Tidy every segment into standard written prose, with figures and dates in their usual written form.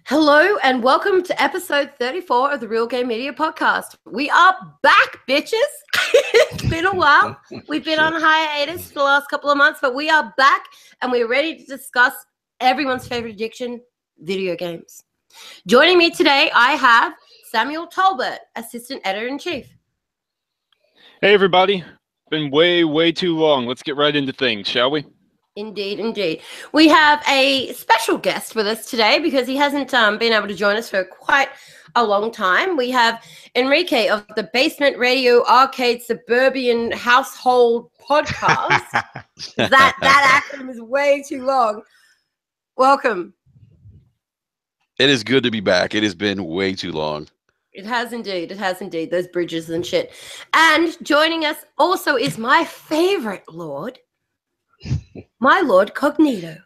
Hello and welcome to episode 34 of the Real Game Media Podcast. We are back, bitches. It's been a while. We've been on hiatus for the last couple of months, but we are back and we're ready to discuss everyone's favorite addiction, video games. Joining me today, I have Samuel Tolbert, Assistant Editor-in-Chief. Hey, everybody. Been way too long. Let's get right into things, shall we? Indeed, indeed. We have a special guest with us today because he hasn't been able to join us for quite a long time. We have Enrique of the Basement Radio Arcade Suburban Household Podcast. that acronym is way too long. Welcome. It is good to be back. It has been way too long. It has indeed. It has indeed. Those bridges and shit. And joining us also is my favorite lord, my Lord Cognito.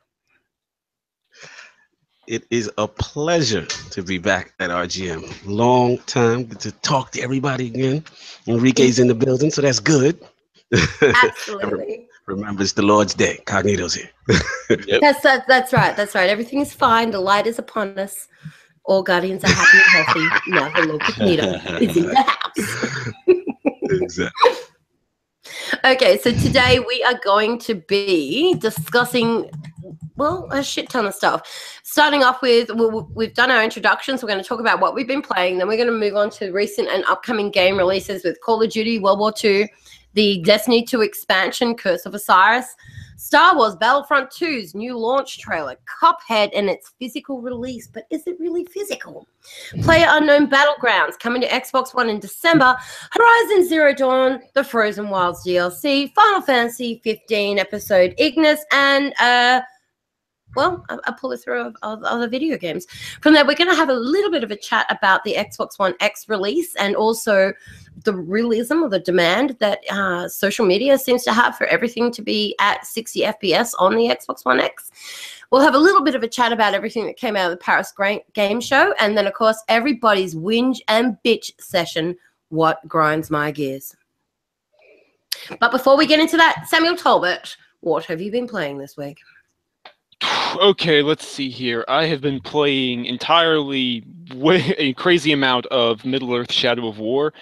It is a pleasure to be back at RGM. Long time to talk to everybody again. Enrique's in the building, so that's good. Absolutely. Remember, it's the Lord's Day. Cognito's here. Yep. That's right. That's right. Everything is fine. The light is upon us. All guardians are happy and healthy. Now the Lord Cognito is in the house. Exactly. Okay, so today we are going to be discussing, well, a shit ton of stuff. Starting off with, we've done our introductions. We're going to talk about what we've been playing. Then we're going to move on to recent and upcoming game releases with Call of Duty WWII, the Destiny 2 expansion, Curse of Osiris, Star Wars Battlefront II's new launch trailer, Cuphead and its physical release, but is it really physical? PLAYERUNKNOWN'S BATTLEGROUNDS coming to Xbox One in December, Horizon Zero Dawn, the Frozen Wilds DLC, Final Fantasy 15 episode Ignis, and a plethora of other video games. From there, we're going to have a little bit of a chat about the Xbox One X release and also the realism or the demand that social media seems to have for everything to be at 60 FPS on the Xbox One X. We'll have a little bit of a chat about everything that came out of the Paris Game Show. And then, of course, everybody's whinge and bitch session, what grinds my gears. But before we get into that, Samuel Tolbert, what have you been playing this week? Okay, let's see here. I have been playing entirely a crazy amount of Middle-earth Shadow of War,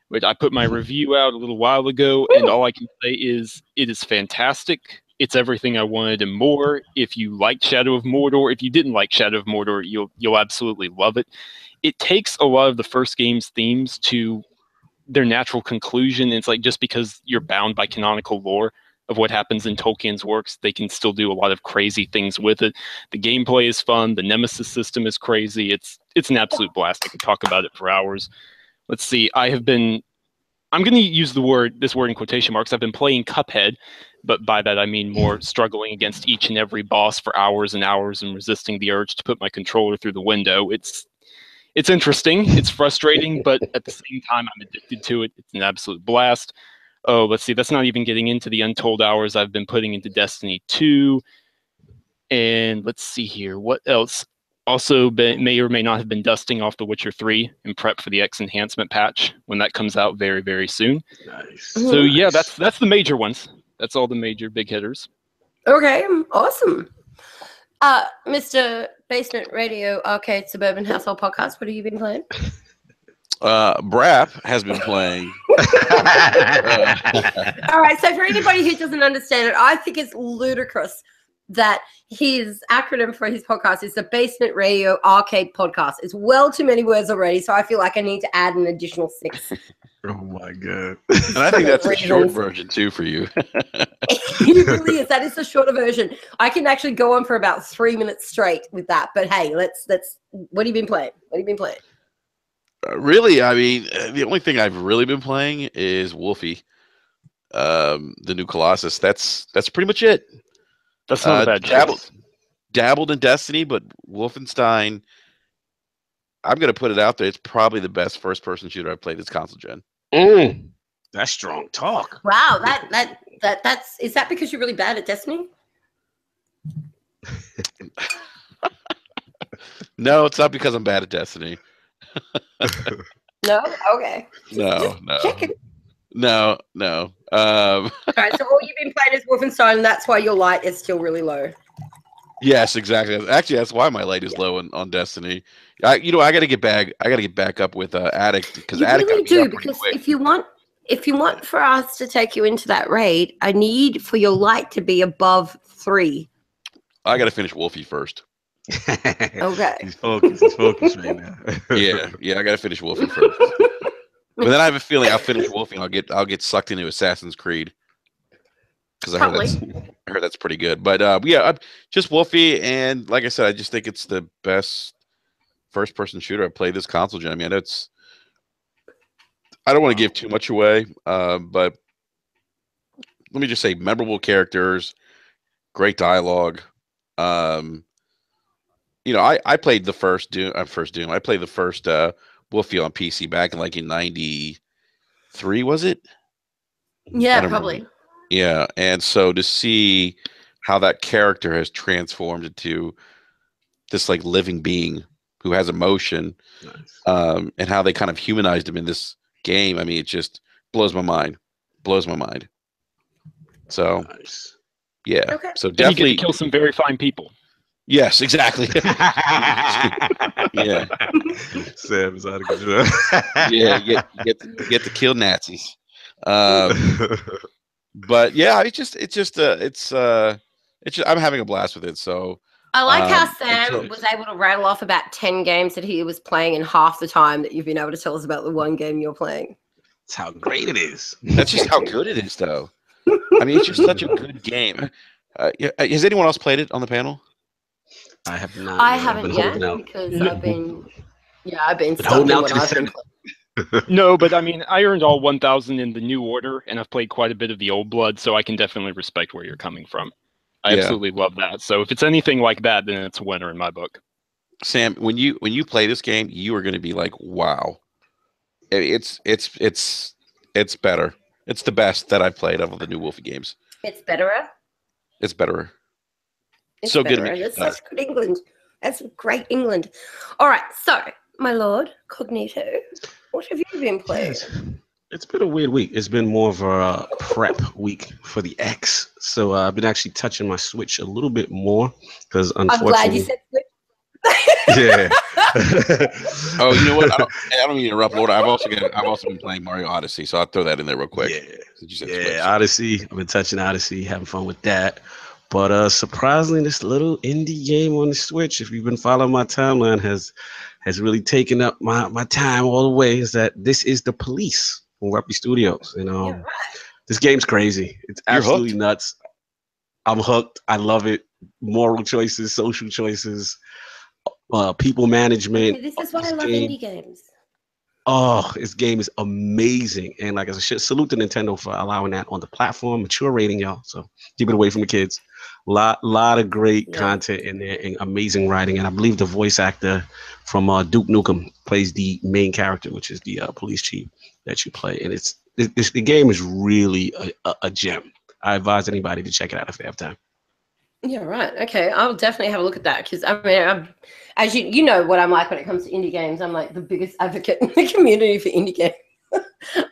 which I put my review out a little while ago, and all I can say is it is fantastic. It's everything I wanted and more. If you liked Shadow of Mordor, if you didn't like Shadow of Mordor, you'll absolutely love it. It takes a lot of the first game's themes to their natural conclusion. It's like just because you're bound by canonical lore of what happens in Tolkien's works, they can still do a lot of crazy things with it. The gameplay is fun. The Nemesis system is crazy. It's an absolute blast. I could talk about it for hours. Let's see. I'm going to use this word in quotation marks. I've been playing Cuphead, but by that I mean more struggling against each and every boss for hours and hours and resisting the urge to put my controller through the window. It's interesting. It's frustrating, but at the same time, I'm addicted to it. It's an absolute blast. Oh, let's see. That's not even getting into the untold hours I've been putting into Destiny 2. And let's see here. What else? Also, may or may not have been dusting off The Witcher 3 in prep for the X enhancement patch when that comes out very, very soon. Nice. So, yeah, that's the major ones. That's all the major big hitters. Okay, awesome. Mr. Basement Radio Arcade Suburban Household Podcast, what have you been playing? BRAP has been playing. All right, so for anybody who doesn't understand it, I think it's ludicrous that his acronym for his podcast is the Basement Radio Arcade Podcast. It's well too many words already, so I feel like I need to add an additional 6. Oh, my God. And I think that's a short version, too, for you. It really is. That is the shorter version. I can actually go on for about 3 minutes straight with that. But hey, let's. What have you been playing? Really, I mean, the only thing I've really been playing is Wolfie, the new Colossus. That's pretty much it. That's not a bad choice. Dabbled in Destiny, but Wolfenstein, I'm going to put it out there. It's probably the best first-person shooter I've played this console gen. That's strong talk. Wow, that's is that because you're really bad at Destiny? No, it's not because I'm bad at Destiny. No? Okay. No. Checking. No. All right, so all you've been playing is Wolfenstein, and that's why your light is still really low. Yes, exactly. Actually, that's why my light is low on Destiny. I got to get back. I got to get back up with Addict because You Addict really got me do, up pretty because quick. if you want for us to take you into that raid, I need for your light to be above 3. I got to finish Wolfie first. Okay. He's focused right now. Yeah, I got to finish Wolfie first. But then I have a feeling I'll finish Wolfie and I'll get sucked into Assassin's Creed because I heard that's pretty good. But just Wolfie, and like I said, I just think it's the best first-person shooter I've played this console gen. I mean, I don't want to give too much away, but let me just say, memorable characters, great dialogue. I played the first Doom. I played the first Wolfie on PC back in in '93. Was it? Yeah, probably. Remember. Yeah, and so to see how that character has transformed into this living being who has emotion, Nice. And how they kind of humanized him in this game. I mean, it just blows my mind. So, Nice. yeah. Okay. So And you definitely get to kill some very fine people. Yes, exactly. Yeah. Sam is out of control. Yeah, you get to kill Nazis. But yeah, I'm having a blast with it. So I like how until- Sam was able to rattle off about 10 games that he was playing in half the time that you've been able to tell us about the one game you're playing. That's how great it is. That's just how good it is, though. I mean, it's just such a good game. Has anyone else played it on the panel? I have not. I I've haven't been yet holding out. because I've been stuck holding in out what to the I've been Senate. playing. No, but I mean, I earned all 1,000 in the new order, and I've played quite a bit of the old blood, so I can definitely respect where you're coming from. I Yeah. absolutely love that. So if it's anything like that, then it's a winner in my book. Sam, when you play this game, you are going to be like, "Wow, it's better. It's the best that I've played of all the new Wolfie games. It's better. It's better. It's So better. good. That's such good England. That's great England. All right, so my lord Cognito, what have you been playing? It's been a weird week. It's been more of a prep week for the X. So I've been actually touching my Switch a little bit more because I'm glad you said Switch. Yeah. Oh, you know what? I don't mean to interrupt, Lord. I've also been playing Mario Odyssey, so I'll throw that in there real quick. Yeah, Odyssey. I've been touching Odyssey, having fun with that. But surprisingly, this little indie game on the Switch, if you've been following my timeline, has really taken up my time all the way. Is that This Is the Police from Weapy Studios, and this game's crazy. It's absolutely nuts. I'm hooked. I love it. Moral choices, social choices, people management. This is why I love indie games. Oh, this game is amazing. And like I said, salute to Nintendo for allowing that on the platform. Mature rating, y'all. So keep it away from the kids. Lot of great content in there and amazing writing. And I believe the voice actor from Duke Nukem plays the main character, which is the police chief that you play. And the game is really a gem. I advise anybody to check it out if they have time. Yeah, right. Okay, I'll definitely have a look at that because I mean, as you know what I'm like when it comes to indie games. I'm like the biggest advocate in the community for indie games.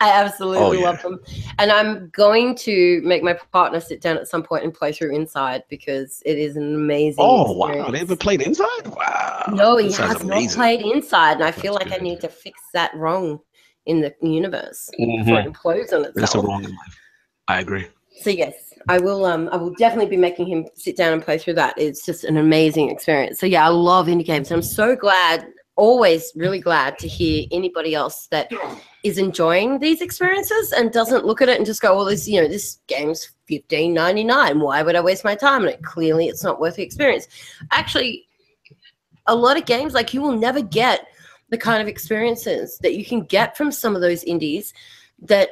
I absolutely love them, and I'm going to make my partner sit down at some point and play through Inside because it is an amazing. Wow, they haven't played Inside? Wow. No, he has not played Inside, and I feel like I need to fix that wrong in the universe before it implodes on itself. That's a wrong in life. I agree. So yes, I will definitely be making him sit down and play through that. It's just an amazing experience. So yeah, I love indie games. And I'm so glad, always really glad to hear anybody else that is enjoying these experiences and doesn't look at it and just go, well, this game's $15.99. Why would I waste my time? And clearly it's not worth the experience. Actually, a lot of games, like you will never get the kind of experiences that you can get from some of those indies that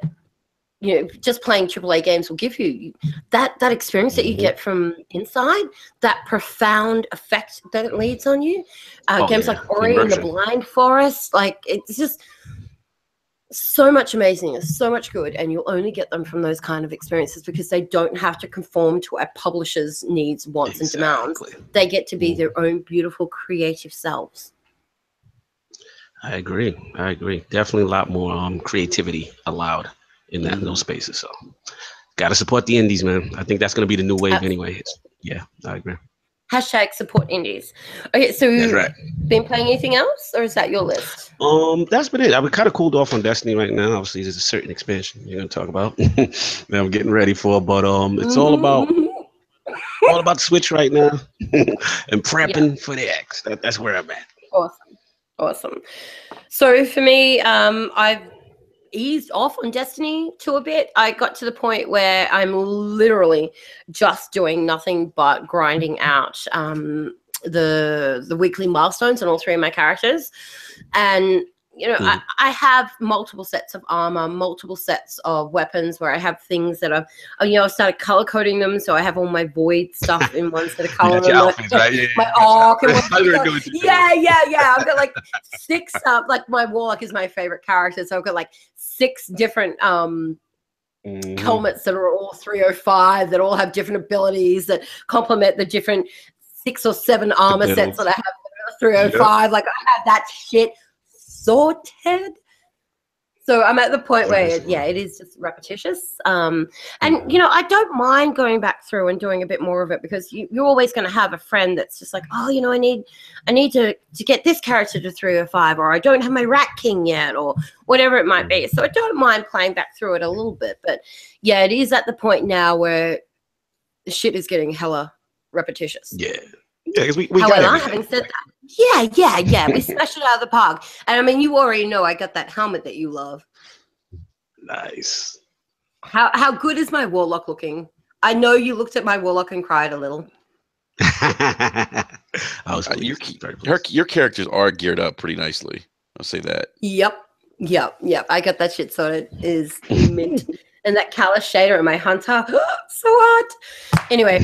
just playing AAA games will give you. That experience that you get from Inside, that profound effect that it leads on you. Games like Ori and the Blind Forest, like it's just so much amazing. It's so much good, and you'll only get them from those kind of experiences because they don't have to conform to a publisher's needs, wants, and demands. They get to be their own beautiful, creative selves. I agree. Definitely a lot more creativity allowed in those spaces. So got to support the indies, man. I think that's going to be the new wave anyway. Yeah, I agree. #support indies. Okay, so That's right. been playing anything else, or is that your list? That's been it. I've been kind of cooled off on Destiny right now. Obviously, there's a certain expansion you're gonna talk about that I'm getting ready for, but it's all about the Switch right now and prepping for the X. That's where I'm at. Awesome. So for me, I've eased off on Destiny 2 a bit. I got to the point where I'm literally just doing nothing but grinding out the weekly milestones on all 3 of my characters. And you know, I have multiple sets of armor, multiple sets of weapons where I have things that I've started color coding them. So I have all my void stuff in one set of color. My arc. Yeah. I've got like 6, like my warlock is my favorite character. So I've got like 6 different helmets that are all 305 that all have different abilities that complement the different 6 or 7 armor sets that I have that are 305. Like I have that shit sorted. So I'm at the point where it is just repetitious. And you know, I don't mind going back through and doing a bit more of it, because you're always going to have a friend that's just like, oh, you know, I need to get this character to 305, or I don't have my Rat King yet, or whatever it might be. So I don't mind playing back through it a little bit, but yeah, it is at the point now where the shit is getting hella repetitious. Yeah, because we However, got having said that, yeah, we smashed it out of the park. And I mean, you already know I got that helmet that you love. Nice. How good is my warlock looking? I know you looked at my warlock and cried a little. Your characters are geared up pretty nicely. I'll say that. Yep. I got that shit sorted. It is mint. And that callous shader in my hunter, so hot. Anyway.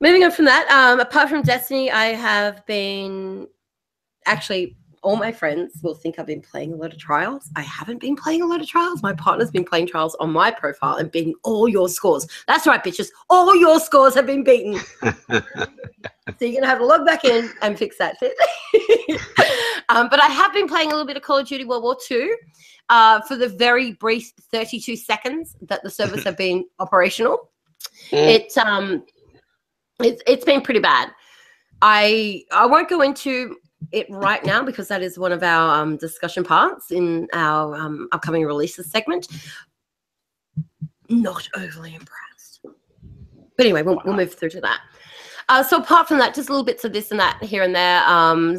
Moving on from that, apart from Destiny, I have been all my friends will think I've been playing a lot of Trials. I haven't been playing a lot of Trials. My partner's been playing Trials on my profile and beating all your scores. That's right, bitches. All your scores have been beaten. So you're going to have to log back in and fix that shit. But I have been playing a little bit of Call of Duty World War II for the very brief 32 seconds that the servers have been operational. It's been pretty bad. I won't go into it right now because that is one of our discussion parts in our upcoming releases segment. Not overly impressed. But anyway, we'll move through to that. So apart from that, just little bits of this and that here and there.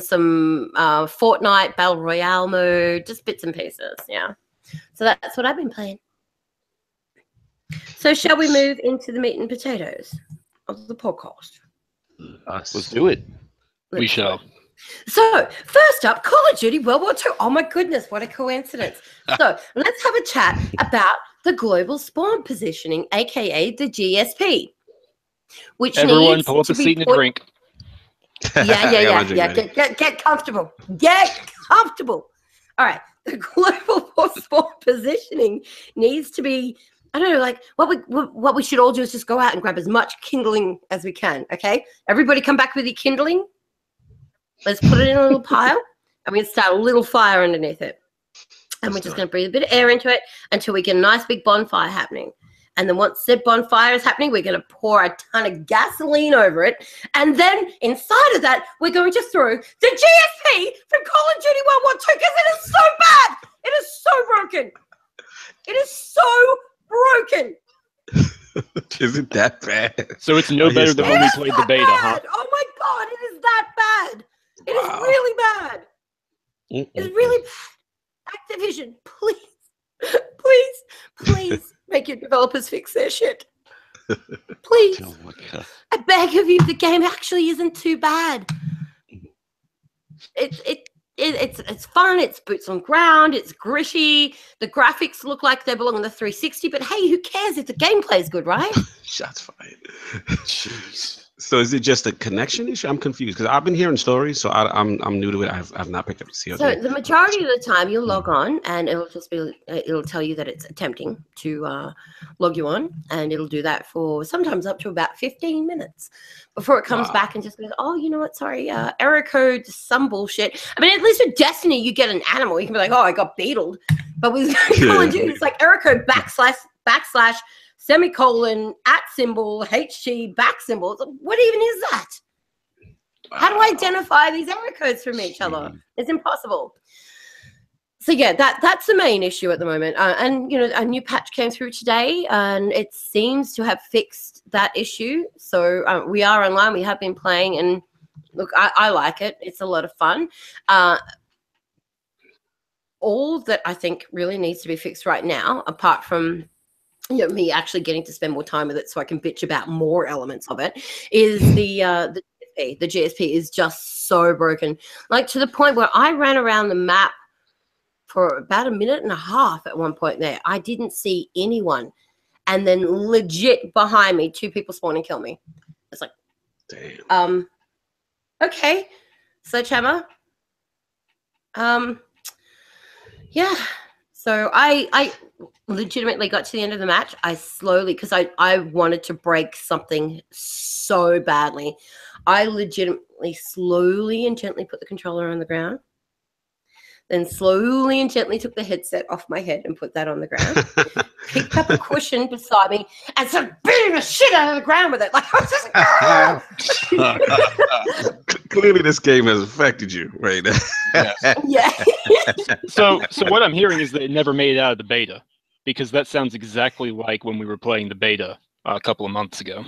Some Fortnite Battle Royale mode, just bits and pieces. Yeah. So that's what I've been playing. So shall we move into the meat and potatoes of the podcast? Let's do it. We shall. So first up, Call of Duty World War II. Oh my goodness, what a coincidence. So let's have a chat about the global spawn positioning, aka the GSP. Which everyone pull up a seat and a drink. Yeah. Get comfortable. Get comfortable. All right. The global spawn positioning needs to be, I don't know, like what we should all do is just go out and grab as much kindling as we can, okay? Everybody come back with your kindling. Let's put it in a little pile, and we're going to start a little fire underneath it. And we're just going to breathe a bit of air into it until we get a nice big bonfire happening. And then once said bonfire is happening, we're going to pour a ton of gasoline over it. And then inside of that, we're going to throw the GSP from Call of Duty World War II because it is so bad. It is so broken. It is so broken. Is it that bad? So it's no better than when we played the beta, huh? Oh my God, it is that bad. It is really bad. It's really bad. Activision, please make your developers fix their shit. Please. Oh my God. I beg of you, the game actually isn't too bad. It's fun, it's boots on ground, it's gritty, the graphics look like they belong on the 360, but hey, who cares if the gameplay is good, right? Shots fired. Jeez. So is it just a connection issue? I'm confused because I've been hearing stories, so I'm new to it. I've not picked up the COD. So the majority of the time you'll log on and it'll tell you that it's attempting to log you on, and it'll do that for sometimes up to about 15 minutes before it comes back and just goes, oh, you know what? Sorry, error code, some bullshit. I mean, at least with Destiny, you get an animal. You can be like, oh, I got beetled. But with Call of Duty, it's like error code // semicolon, at symbol, HG, back symbol. What even is that? How do I identify these error codes from each other? It's impossible. So yeah, that's the main issue at the moment. And a new patch came through today, and it seems to have fixed that issue. So we are online. We have been playing, and look, I like it. It's a lot of fun. All that I think really needs to be fixed right now, apart from me actually getting to spend more time with it so I can bitch about more elements of it, is the GSP. The GSP is just so broken, like to the point where I ran around the map for about a minute and a half at one point there. I didn't see anyone, and then legit behind me, 2 people spawn and kill me. It's like, damn. Okay, Sledgehammer. Yeah. So I legitimately got to the end of the match. I slowly, because I wanted to break something so badly, I legitimately slowly and gently put the controller on the ground, then slowly and gently took the headset off my head and put that on the ground, picked up a cushion beside me and started beating the shit out of the ground with it. Like, I was just Clearly this game has affected you right now. Yeah. So what I'm hearing is that it never made it out of the beta, because that sounds exactly like when we were playing the beta a couple of months ago.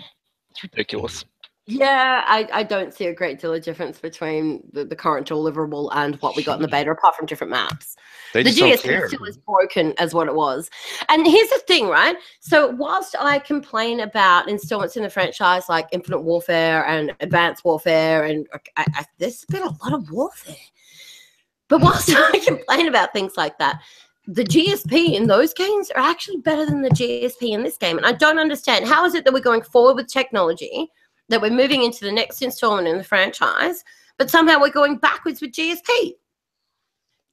It's ridiculous. Yeah, I don't see a great deal of difference between the current deliverable and what we got in the beta, apart from different maps. The GSP still is broken as what it was. And here's the thing, right? So whilst I complain about installments in the franchise like Infinite Warfare and Advanced Warfare, and there's been a lot of warfare. But whilst I complain about things like that, the GSP in those games are actually better than the GSP in this game. And I don't understand. How is it that we're going forward with technology, that we're moving into the next installment in the franchise, but somehow we're going backwards with GSP?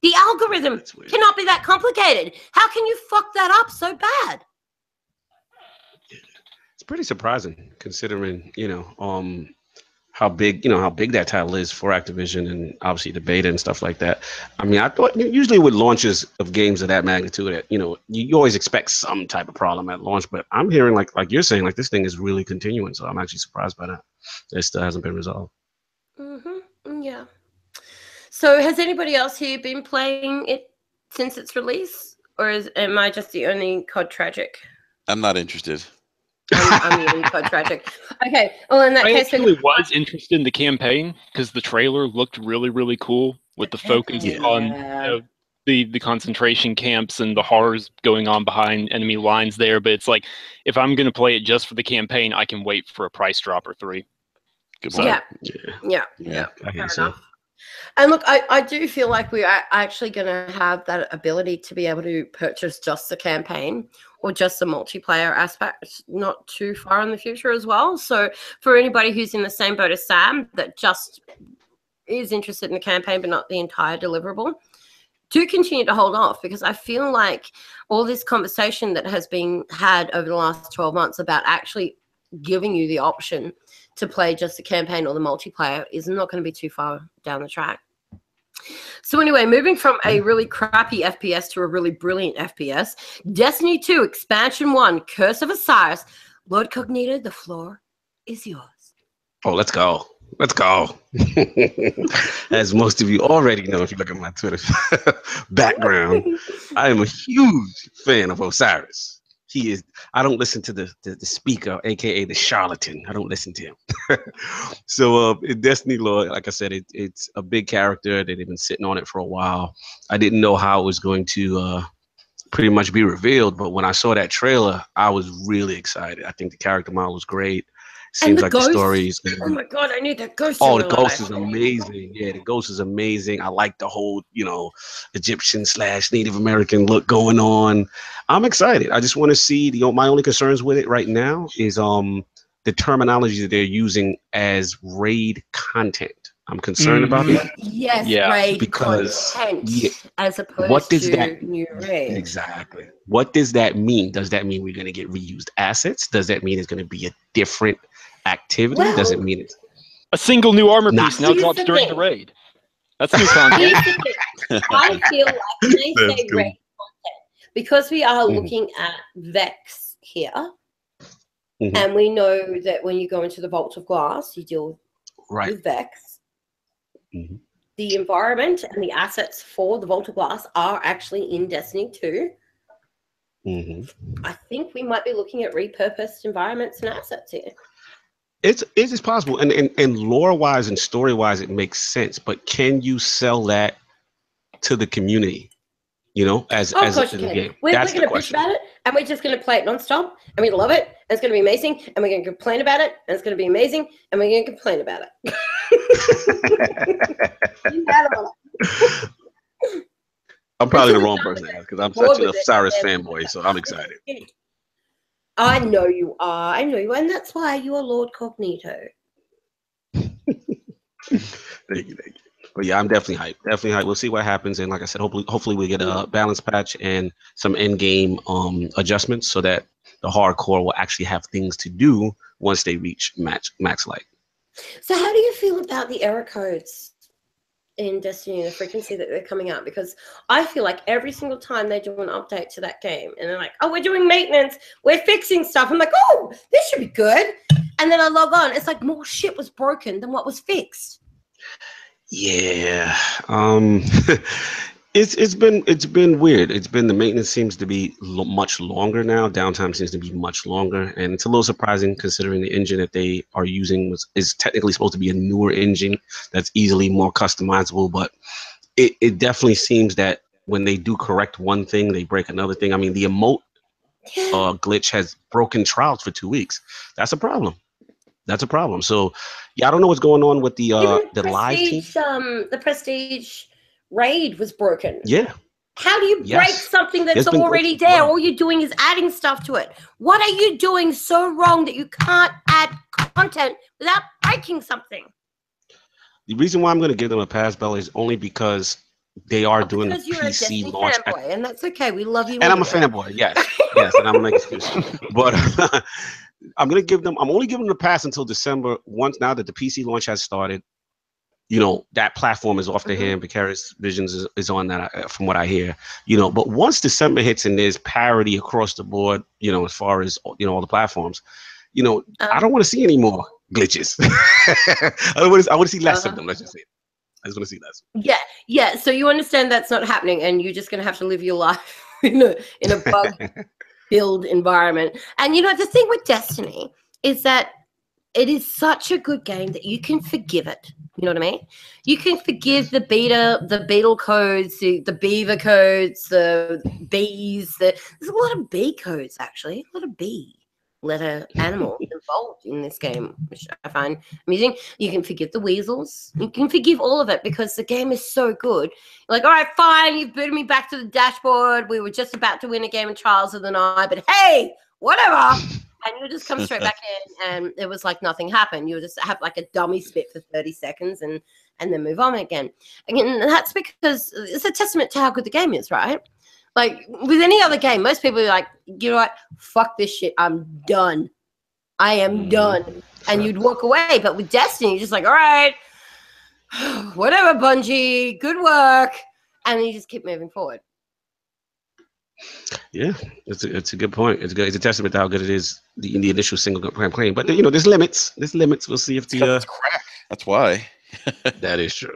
The algorithm cannot be that complicated. How can you fuck that up so bad? It's pretty surprising considering, how big that title is for Activision, and obviously the beta and stuff like that. I mean, I thought usually with launches of games of that magnitude, that you always expect some type of problem at launch, but I'm hearing like you're saying, like this thing is really continuing. So I'm actually surprised by that. It still hasn't been resolved. Mm-hmm. Yeah. So has anybody else here been playing it since its release, or am I just the only COD tragic? I'm not interested. I'm the only COD tragic. Okay. Well, in that case, actually was interested in the campaign because the trailer looked really, really cool with the focus on the concentration camps and the horrors going on behind enemy lines there. But it's like, if I'm going to play it just for the campaign, I can wait for a price drop or 3. Yeah. Fair enough. And look, I do feel like we are actually going to have that ability to be able to purchase just the campaign or just the multiplayer aspect not too far in the future as well. So for anybody who's in the same boat as Sam that just is interested in the campaign but not the entire deliverable, do continue to hold off, because I feel like all this conversation that has been had over the last 12 months about actually giving you the option to play just the campaign or the multiplayer is not going to be too far down the track. So anyway, moving from a really crappy FPS to a really brilliant FPS, Destiny 2 Expansion 1, Curse of Osiris. Lord Cognito, the floor is yours. Oh, let's go. Let's go. As most of you already know, if you look at my Twitter background, I am a huge fan of Osiris. He is. I don't listen to the speaker, aka the charlatan. I don't listen to him. So in Destiny Lord, like I said, it's a big character. They've been sitting on it for a while. I didn't know how it was going to pretty much be revealed, but when I saw that trailer, I was really excited. I think the character model was great. Seems like the story is. Oh my god, I need that ghost. Oh, the ghost is amazing. Yeah, the ghost is amazing. I like the whole, Egyptian / Native American look going on. I'm excited. I just want to see my only concerns with it right now is the terminology that they're using as raid content. I'm concerned about that. Yes, raid because content as opposed to new raid. Exactly. What does that mean? Does that mean we're going to get reused assets? Does that mean it's going to be a different activity? Does it mean it's a single new armor piece now drops during the raid? That's new content. I feel like when they say raid content, because we are looking at Vex here, And we know that when you go into the Vault of Glass, you deal with Vex. The environment and the assets for the Vault of Glass are actually in Destiny 2. I think we might be looking at repurposed environments and assets here. It's possible, and lore wise and story wise, it makes sense. But can you sell that to the community? You know, as a game. We're going to bitch about it, and we're just going to play it nonstop, and we love it, and it's going to be amazing, and we're going to complain about it, and it's going to be amazing, and we're going to complain about it. I'm probably the wrong person to ask because I'm such an Osiris fanboy, so I'm excited. I know you are. And that's why you are Lord Cognito. Thank you. But yeah, I'm definitely hyped. We'll see what happens, and like I said, hopefully we get a balance patch and some end game adjustments so that the hardcore will actually have things to do once they reach max light. So how do you feel about the error codes in Destiny and the frequency that they're coming out? Because I feel like every single time they do an update to that game and they're like, oh, we're doing maintenance, we're fixing stuff. I'm like, oh, this should be good. And then I log on, it's like more shit was broken than what was fixed. Yeah. It's been weird. The maintenance seems to be much longer now. Downtime seems to be much longer, and it's a little surprising considering the engine that they are using is technically supposed to be a newer engine that's easily more customizable. But it definitely seems that when they do correct one thing, they break another thing. I mean, the emote glitch has broken trials for 2 weeks. That's a problem. So yeah, I don't know what's going on with the live team. The Prestige raid was broken. Yeah. How do you break something that's already there? All you're doing is adding stuff to it. What are you doing so wrong that you can't add content without breaking something? The reason why I'm going to give them a pass, Bella, is only because they are doing the PC launch. Fanboy, and that's okay. We love you. And I'm a fanboy. Yes, and I'm going to make excuses. But I'm only giving them a pass until December. Now that the PC launch has started, you know, that platform is off their hand. Vicarious Visions is on that, from what I hear. You know, but once December hits and there's parity across the board, you know, as far as, you know, all the platforms, you know, I don't want to see any more glitches. I want to see less of them. Let's just say it. I just want to see less. Yeah. So you understand that's not happening, and you're just going to have to live your life in a bug-filled environment. And you know, the thing with Destiny is that it is such a good game that you can forgive it. You know what I mean? You can forgive the beetle codes, the beaver codes, the bees. There's a lot of bee codes, actually. A lot of bee letter animal involved in this game, which I find amusing. You can forgive the weasels. You can forgive all of it because the game is so good. You're like, all right, fine, you've booted me back to the dashboard. We were just about to win a game of Trials of the Night, but hey, whatever. And you just come straight back in, and it was like nothing happened. You just have like a dummy spit for 30 seconds and then move on again. Again, that's because it's a testament to how good the game is, right? Like with any other game, most people are like, you know what, fuck this shit, I'm done. I am done. And you'd walk away. But with Destiny, you're just like, all right, whatever, Bungie, good work. And you just keep moving forward. Yeah, it's a good point. It's good. It's a testament to how good it is in the initial single campaign. But you know, there's limits. We'll see if it's crack. That's why. That is true.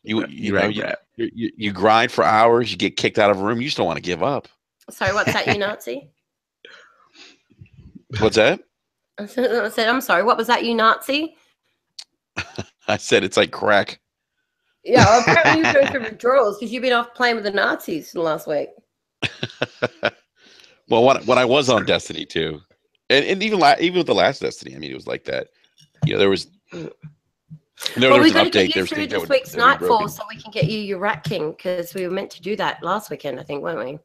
You grind for hours. You get kicked out of a room. You just don't want to give up. Sorry, what's that, you Nazi? What's that? I said, I'm sorry. What was that, you Nazi? I said it's like crack. Yeah, well, apparently you go through withdrawals because you've been off playing with the Nazis for the last week. Well, when I was on Destiny 2, and even with the last Destiny, I mean, it was like that. You know, there was an update. Get you through this week's Nightfall so we can get you your Rat King, because we were meant to do that last weekend, I think, weren't we?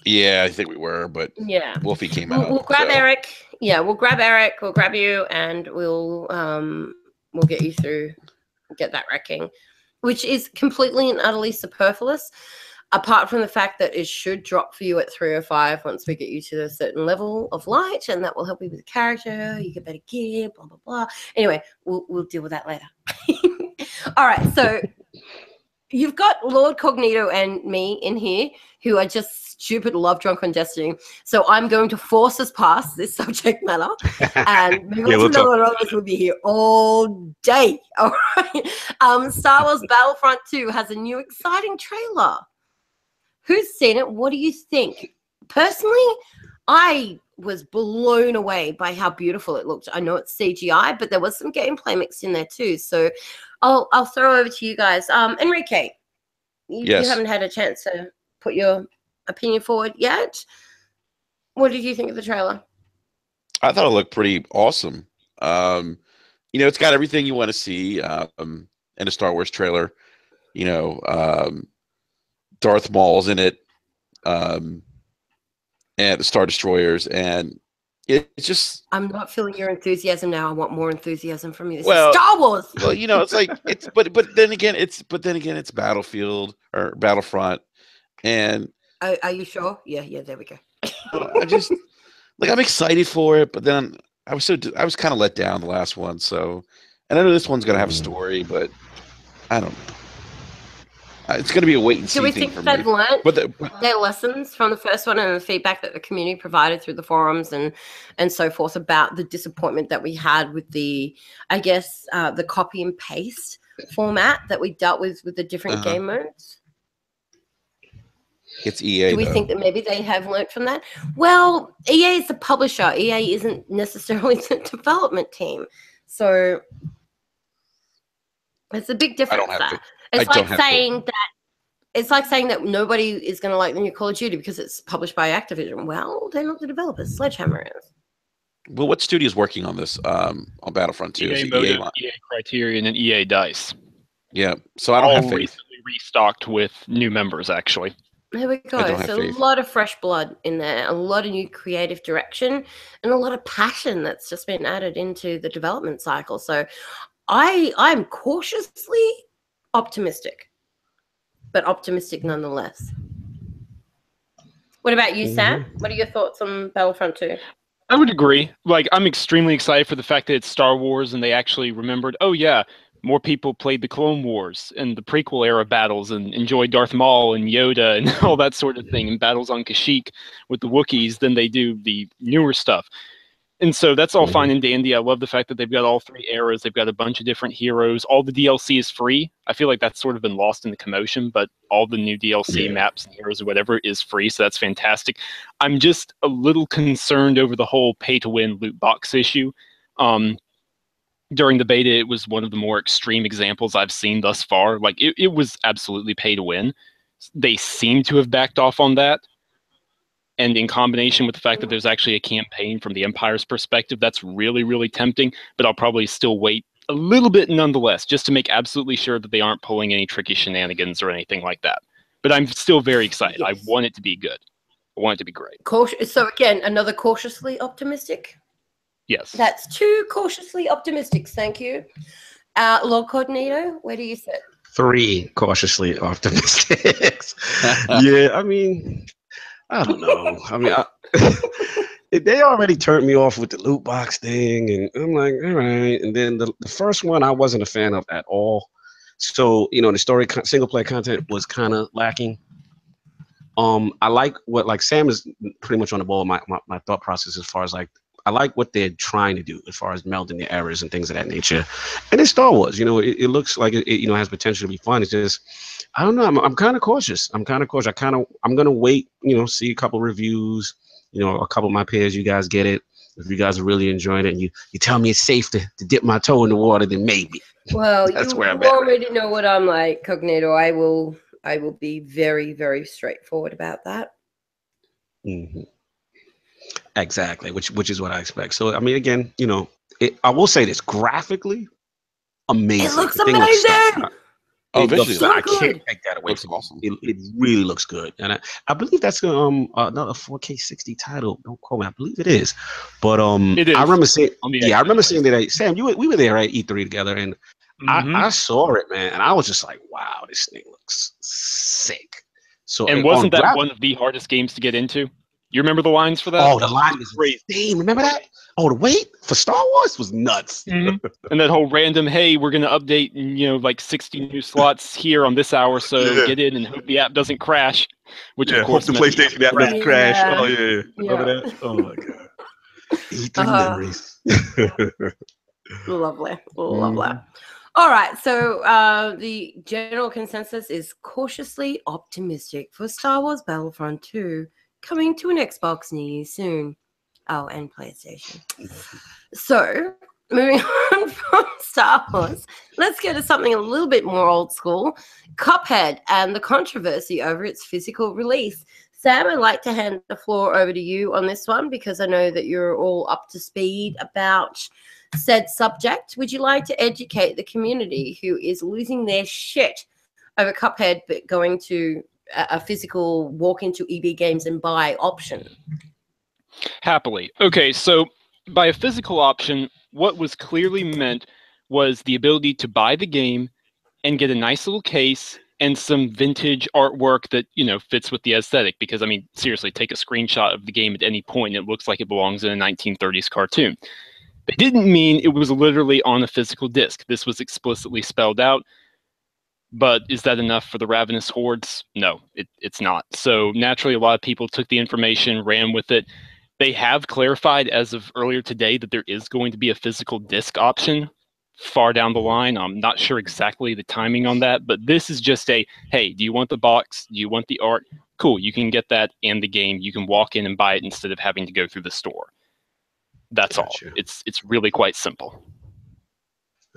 Yeah, I think we were, but yeah, Wolfie came out. We'll grab Eric. Yeah, we'll grab Eric. We'll grab you, and we'll get you through, get that Rat King, which is completely and utterly superfluous. Apart from the fact that it should drop for you at 305 once we get you to a certain level of light, and that will help you with the character. You get better gear, blah, blah, blah. Anyway, we'll deal with that later. All right, so you've got Lord Cognito and me in here who are just stupid love drunk on Destiny. So I'm going to force us past this subject matter. And maybe others will be here all day. All right. Star Wars Battlefront II has a new exciting trailer. Who's seen it? What do you think? Personally, I was blown away by how beautiful it looked. I know it's CGI, but there was some gameplay mixed in there too. So I'll throw over to you guys. Enrique, you haven't had a chance to put your opinion forward yet. What did you think of the trailer? I thought it looked pretty awesome. It's got everything you want to see in a Star Wars trailer. Darth Maul's in it, and the Star Destroyers, and it's just. I'm not feeling your enthusiasm now. I want more enthusiasm from you. This is Star Wars. Well, it's like it's, but then again, it's Battlefield or Battlefront, and. Are you sure? Yeah. There we go. I'm excited for it, but then I was kind of let down the last one. So, and I know this one's gonna have a story, but I don't know. It's gonna be a wait and see. Do we thing think for they've me. learned their lessons from the first one and the feedback that the community provided through the forums and so forth about the disappointment that we had with the, I guess, the copy and paste format that we dealt with the different game modes? It's EA. Do we think that maybe they have learned from that? Well, EA is the publisher. EA isn't necessarily the development team. So it's a big difference there. It's like saying that nobody is going to like the new Call of Duty because it's published by Activision. Well, they're not the developers. Sledgehammer is. Well, what studio is working on this on Battlefront 2? EA Criterion and EA Dice. Yeah, so I don't have faith. Recently restocked with new members, actually. There we go. So a lot of fresh blood in there, a lot of new creative direction, and a lot of passion that's just been added into the development cycle. So I'm cautiously optimistic, but optimistic nonetheless. What about you, Sam? What are your thoughts on Battlefront 2? I would agree. I'm extremely excited for the fact that it's Star Wars and they actually remembered, oh yeah, more people played the Clone Wars and the prequel era battles and enjoyed Darth Maul and Yoda and all that sort of thing and battles on Kashyyyk with the Wookiees than they do the newer stuff. And so that's all fine and dandy. I love the fact that they've got all three eras. They've got a bunch of different heroes. All the DLC is free. I feel like that's sort of been lost in the commotion, but all the new DLC maps and heroes or whatever is free, so that's fantastic. I'm just a little concerned over the whole pay-to-win loot box issue. During the beta, it was one of the more extreme examples I've seen thus far. It was absolutely pay-to-win. They seem to have backed off on that. And in combination with the fact that there's actually a campaign from the Empire's perspective, that's really, really tempting. But I'll probably still wait a little bit nonetheless, just to make absolutely sure that they aren't pulling any tricky shenanigans or anything like that. But I'm still very excited. Yes. I want it to be good. I want it to be great. So again, another cautiously optimistic? Yes. That's two cautiously optimistics. Thank you. Lord Cognito, where do you sit? 3 cautiously optimistics. Yeah, I mean... I don't know. I mean, they already turned me off with the loot box thing, and I'm like, all right. And then the first one I wasn't a fan of at all. So, the story single player content was kind of lacking. I like what Sam is pretty much on the ball. My thought process as far as I like what they're trying to do as far as melding the eras and things of that nature. And it's Star Wars, it looks like it has potential to be fun. It's just, I don't know. I'm kind of cautious. I'm going to wait, see a couple reviews, a couple of my peers, you guys get it. If you guys are really enjoying it and you tell me it's safe to dip my toe in the water, then maybe. Well, you already know what I'm like, Cognito. I will be very, very straightforward about that. Mm-hmm. Exactly, which is what I expect. So, I mean, again, I will say this, graphically, amazing. It looks amazing. Visually, I can't take that away. Looks awesome. It really looks good, and I believe that's another 4K 60 title. Don't quote me. I believe it is, but it is. I remember seeing. I remember seeing that. Sam, we were there at E3 together, and I saw it, man, and I was just like, wow, this thing looks sick. So, and wasn't that one of the hardest games to get into? You remember the lines for that? Oh, the line was insane. Remember that? Oh, the wait for Star Wars was nuts. Mm-hmm. And that whole random, hey, we're going to update, like 60 new slots here on this hour, so get in and hope the app doesn't crash. Which of course the PlayStation app doesn't crash. Oh yeah. Remember that? Oh my god. E3 memories. Lovely. All right, so the general consensus is cautiously optimistic for Star Wars Battlefront 2 coming to an Xbox near you soon. Oh, and PlayStation. So, moving on from Star Wars, let's go to something a little bit more old school. Cuphead and the controversy over its physical release. Sam, I'd like to hand the floor over to you on this one because I know that you're all up to speed about said subject. Would you like to educate the community who is losing their shit over Cuphead but going to a physical walk into EB Games and buy option? Happily. Okay, so by a physical option, what was clearly meant was the ability to buy the game and get a nice little case and some vintage artwork that, fits with the aesthetic. Because, I mean, seriously, take a screenshot of the game at any point, and it looks like it belongs in a 1930s cartoon. It didn't mean it was literally on a physical disc. This was explicitly spelled out. But is that enough for the ravenous hordes? No, it's not. So naturally, a lot of people took the information, ran with it. They have clarified as of earlier today that there is going to be a physical disc option far down the line. I'm not sure exactly the timing on that, but this is just a, hey, do you want the box? Do you want the art? Cool, you can get that and the game. You can walk in and buy it instead of having to go through the store. That's gotcha. All. It's really quite simple.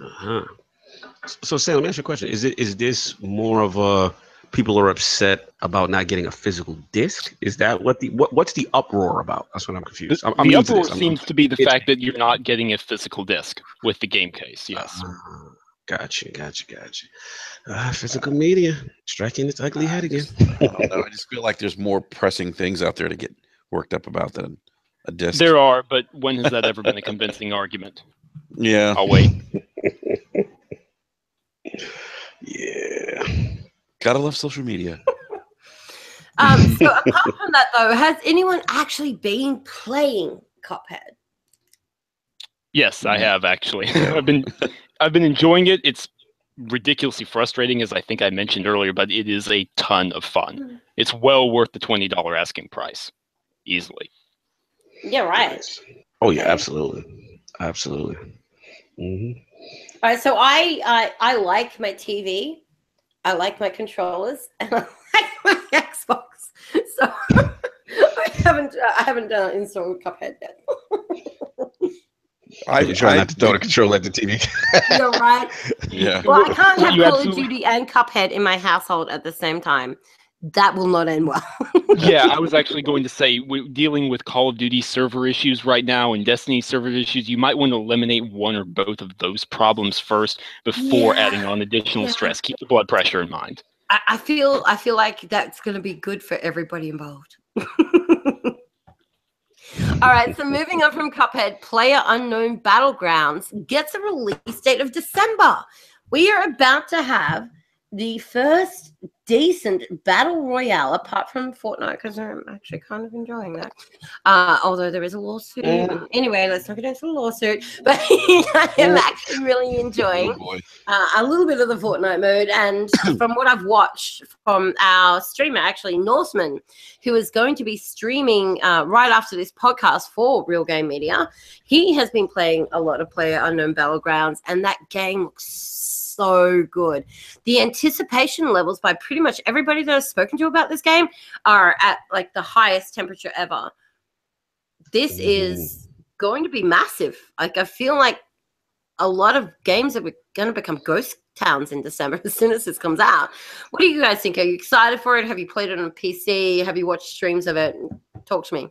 Uh-huh. So Sam, let me ask you a question. Is this more of a people are upset about not getting a physical disc? Is that what's the uproar about? That's what I'm confused. The uproar seems to be the fact that you're not getting a physical disc with the game case. Yes. Gotcha. Physical media striking its ugly head again. I don't know. I just feel like there's more pressing things out there to get worked up about than a disc. There are, but when has that ever been a convincing argument? Yeah. I'll wait. Yeah. Gotta love social media. So apart from that, though, has anyone actually been playing Cuphead? Yes, I have actually. I've been enjoying it. It's ridiculously frustrating, as I think I mentioned earlier, but it is a ton of fun. It's well worth the $20 asking price, easily. Yeah, right. Oh yeah, absolutely. Mm-hmm. All right, so I like my TV, I like my controllers, and I like my Xbox. So I haven't installed Cuphead yet. I try not to throw the controller at the TV. You're right. Yeah. Well, I can't have Call of Duty and Cuphead in my household at the same time. That will not end well. Yeah, I was actually going to say, we're dealing with Call of Duty server issues right now and Destiny server issues. You might want to eliminate one or both of those problems first before adding on additional stress. Keep the blood pressure in mind. I feel like that's going to be good for everybody involved. All right, so moving on from Cuphead, PlayerUnknown's Battlegrounds gets a release date of December. We are about to have the first decent battle royale, apart from Fortnite, because I'm actually kind of enjoying that. Although there is a lawsuit. Anyway, let's not get into the lawsuit. But I am actually really enjoying a little bit of the Fortnite mode. And from what I've watched from our streamer, actually, Norseman, who is going to be streaming right after this podcast for Real Game Media, he has been playing a lot of PlayerUnknown's Battlegrounds, and that game looks so good. The anticipation levels by pretty much everybody that I've spoken to about this game are at like the highest temperature ever. This is going to be massive. Like, I feel like a lot of games are going to become ghost towns in December as soon as this comes out. What do you guys think? Are you excited for it? Have you played it on PC? Have you watched streams of it? Talk to me.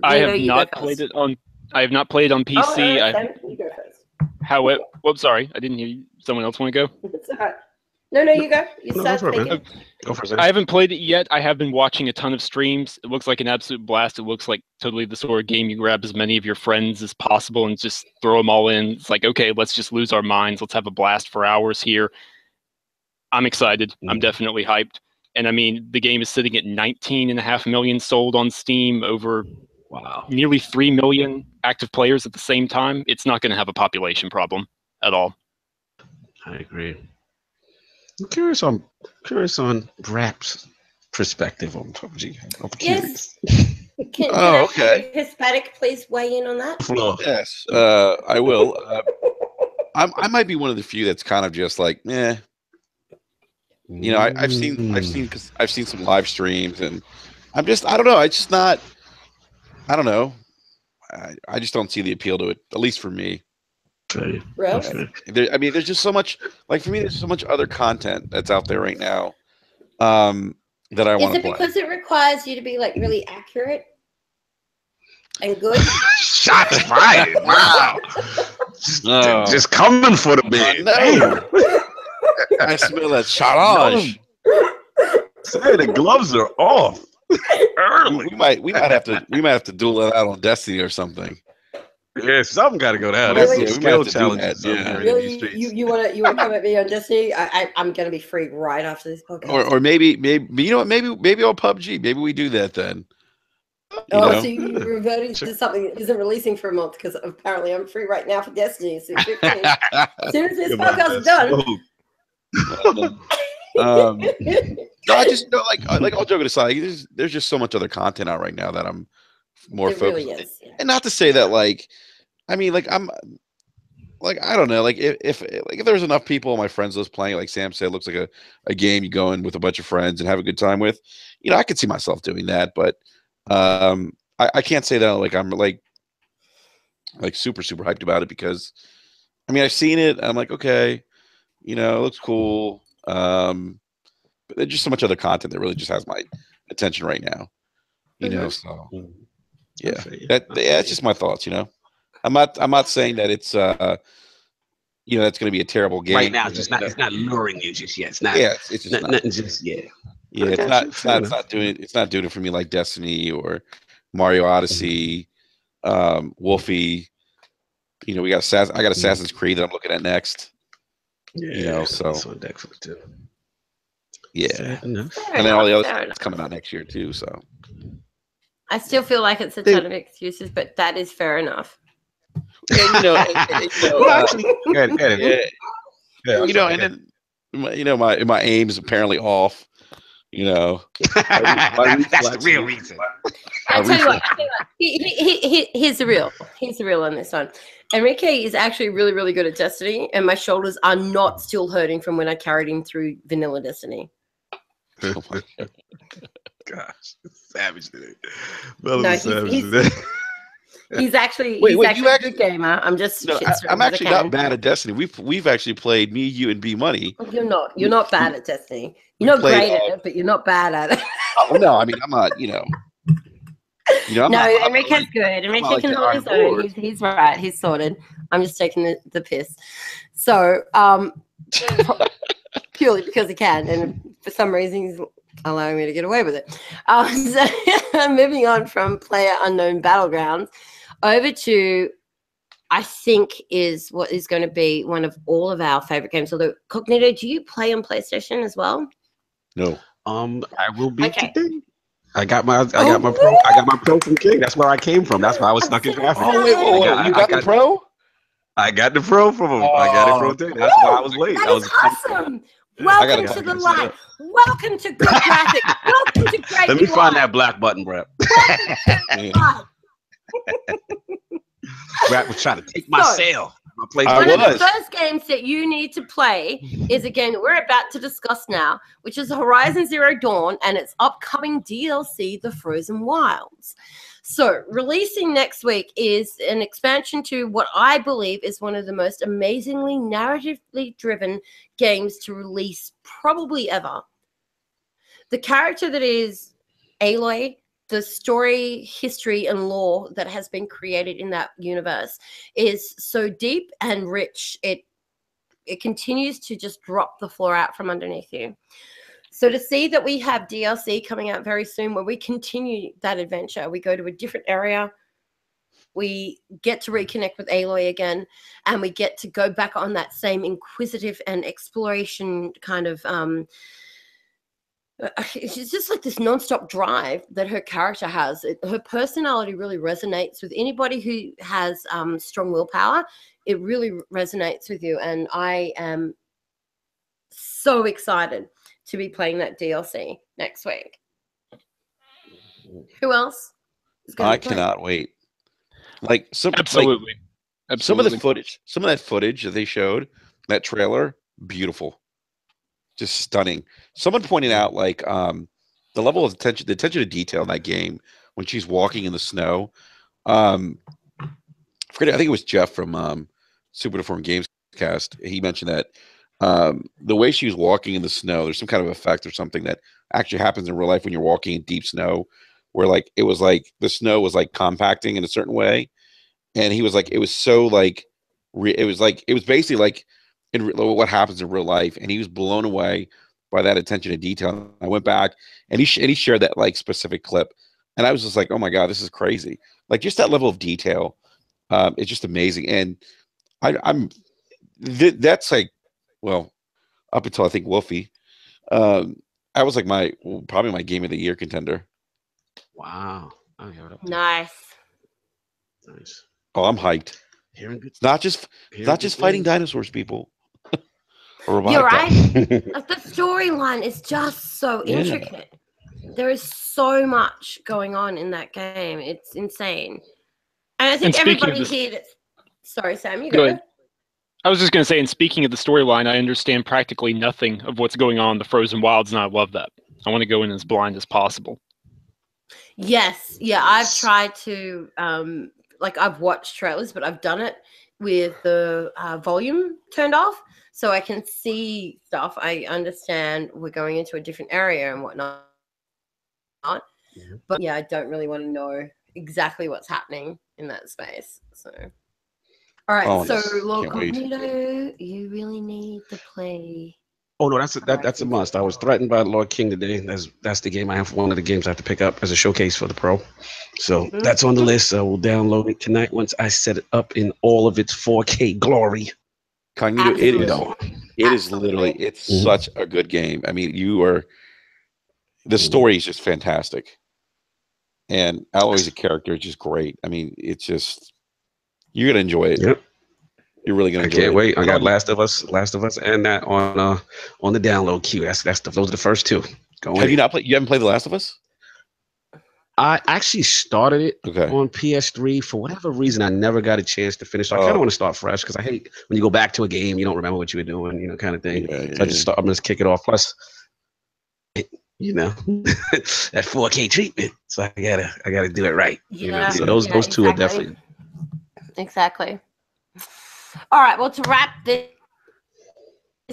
I have not played it on PC. Oh, no, you go first. Sorry, I didn't hear you. Someone else want to go? It's all right. No, you go. Go for it. I haven't played it yet. I have been watching a ton of streams. It looks like an absolute blast. It looks like totally the sort of game you grab as many of your friends as possible and just throw them all in. It's like, okay, let's just lose our minds. Let's have a blast for hours here. I'm excited. I'm definitely hyped. And I mean, the game is sitting at 19.5 million sold on Steam, over nearly 3 million active players at the same time, it's not going to have a population problem at all. I agree. I'm curious on BRAP's perspective on PUBG. I'm curious. Can okay. Hispanic please weigh in on that? Yes, I will. I might be one of the few that's kind of just like, eh. You know, I've seen some live streams, and I don't know. It's just not. I don't know. I just don't see the appeal to it, at least for me. Really? There's just so much. Like for me, there's so much other content that's out there right now that I want to play. Is it because it requires you to be like really accurate and good? Shots fired! Wow. Just coming for the man. I smell that charge. Say the gloves are off. Early. We might have to duel it out on Destiny or something. Yeah, something got to go down. Really? That's a skill challenge. Yeah. Really, you want to come at me on Destiny? I'm gonna be free right after this podcast. Or maybe you know what? Maybe on PUBG. Maybe we do that then. So you're reverting to something that isn't releasing for a month because apparently I'm free right now for Destiny. So as soon as this podcast is done. No, I just know, like all joking aside, there's just so much other content out right now that I'm more focused. Really is, yeah. And not to say that I'm I don't know, if there's enough people on my friends list playing, like Sam said, it looks like a game you go in with a bunch of friends and have a good time with. I could see myself doing that, but I can't say that I'm like super hyped about it because I've seen it. I'm like, okay, it looks cool. But there's just so much other content that really just has my attention right now. So yeah, that's just my thoughts. I'm not saying that it's that's going to be a terrible game right now. It's not luring you just yet. It's not. Yeah, it's just nothing. Just yeah. Yeah, it's not doing it for me like Destiny or Mario Odyssey, Wolfie. I got Assassin's Creed that I'm looking at next. Yeah, so that's on deck for it too. Yeah, and then all the other stuff that's coming out next year too. So I still feel like it's a ton of excuses, but that is fair enough. And, well, actually, and then my aim is apparently off. That's the real reason. I tell you what, here's the real on this one. Enrique is actually really, really good at Destiny, and my shoulders are not still hurting from when I carried him through vanilla Destiny. Oh my gosh, savage today. He's actually a good gamer. I'm just. I'm actually not bad at Destiny. We've actually played me, you, and B Money. You're not. You're not bad at Destiny. You're not great at it, but you're not bad at it. Oh no, I'm not. Enrique's good. Enrique can hold his own. He's right. He's sorted. I'm just taking the piss. So, purely because he can, and for some reason he's allowing me to get away with it. So moving on from PlayerUnknown's Battlegrounds over to, I think, is what is going to be one of all of our favorite games. Although, Cognito, do you play on PlayStation as well? No. I will be today. I got my pro from King. That's where I came from. That's why I was stuck in traffic. Oh wait, you got the pro? I got the pro from him. I got it from today. That's why I was late. That is awesome. Welcome to the light. Welcome to good graphics. Welcome to great. Let me find that black button, Brap. Brap was trying to take my sale. One of the first games that you need to play is a game that we're about to discuss now, which is Horizon Zero Dawn and its upcoming DLC, The Frozen Wilds. So, releasing next week is an expansion to what I believe is one of the most amazingly narratively driven games to release probably ever. The character that is Aloy, the story, history, and lore that has been created in that universe is so deep and rich. It continues to just drop the floor out from underneath you. So to see that we have DLC coming out very soon where we continue that adventure, we go to a different area, we get to reconnect with Aloy again, and we get to go back on that same inquisitive and exploration kind of She's just like this nonstop drive that her character has. Her personality really resonates with anybody who has strong willpower. It really resonates with you, and I am so excited to be playing that DLC next week. Who else is going I to play? cannot wait. Like Absolutely. Some of the footage, some of that footage that they showed, that trailer, beautiful, just stunning. Someone pointed out like the level of attention, the attention to detail in that game when she's walking in the snow. I think it was Jeff from Super Deformed Games Cast. He mentioned that the way she was walking in the snow, there's some kind of effect or something that actually happens in real life when you're walking in deep snow, where like it was like the snow was like compacting in a certain way. And he was like, it was so like, it was basically like what happens in real life. And he was blown away by that attention to detail. I went back and he shared that like specific clip. And I was just like, oh my God, this is crazy. Like just that level of detail. It's just amazing. And that's like, well, up until I think Wolfie, I was like probably my game of the year contender. Wow. Nice. Oh, I'm hyped. Hearing good. It's not just fighting dinosaurs, people. You're right. Like the storyline is just so intricate. There is so much going on in that game. It's insane. And I think everybody here sorry, Sam, you go ahead. I was just going to say, and speaking of the storyline, I understand practically nothing of what's going on in the Frozen Wilds, and I love that. I want to go in as blind as possible. Yes. Yeah, I've tried to I've watched trailers, but I've done it with the volume turned off so I can see stuff. I understand we're going into a different area and whatnot. But yeah, I don't really want to know exactly what's happening in that space. So, all right. So, Lord Cognito, you really need to play. Oh no, that's a must. I was threatened by Lord King today. That's the game I have. One of the games I have to pick up as a showcase for the Pro. So that's on the list. We'll download it tonight once I set it up in all of its 4K glory. Cognito, it is literally, it's such a good game. I mean, the story is just fantastic, and Alloy's a character is just great. I mean, it's just you're gonna enjoy it. Yep. You're really gonna enjoy it. I can't wait. I got Last of Us, and that on the download queue. Those are the first two. Have you not played? You haven't played The Last of Us? I actually started it on PS3 for whatever reason. I never got a chance to finish. So I kind of want to start fresh because I hate when you go back to a game, you don't remember what you were doing, kind of thing. So I'm just kick it off. Plus, that 4K treatment. So I gotta do it right. Yeah. So those two are definitely exactly. All right, well, to wrap this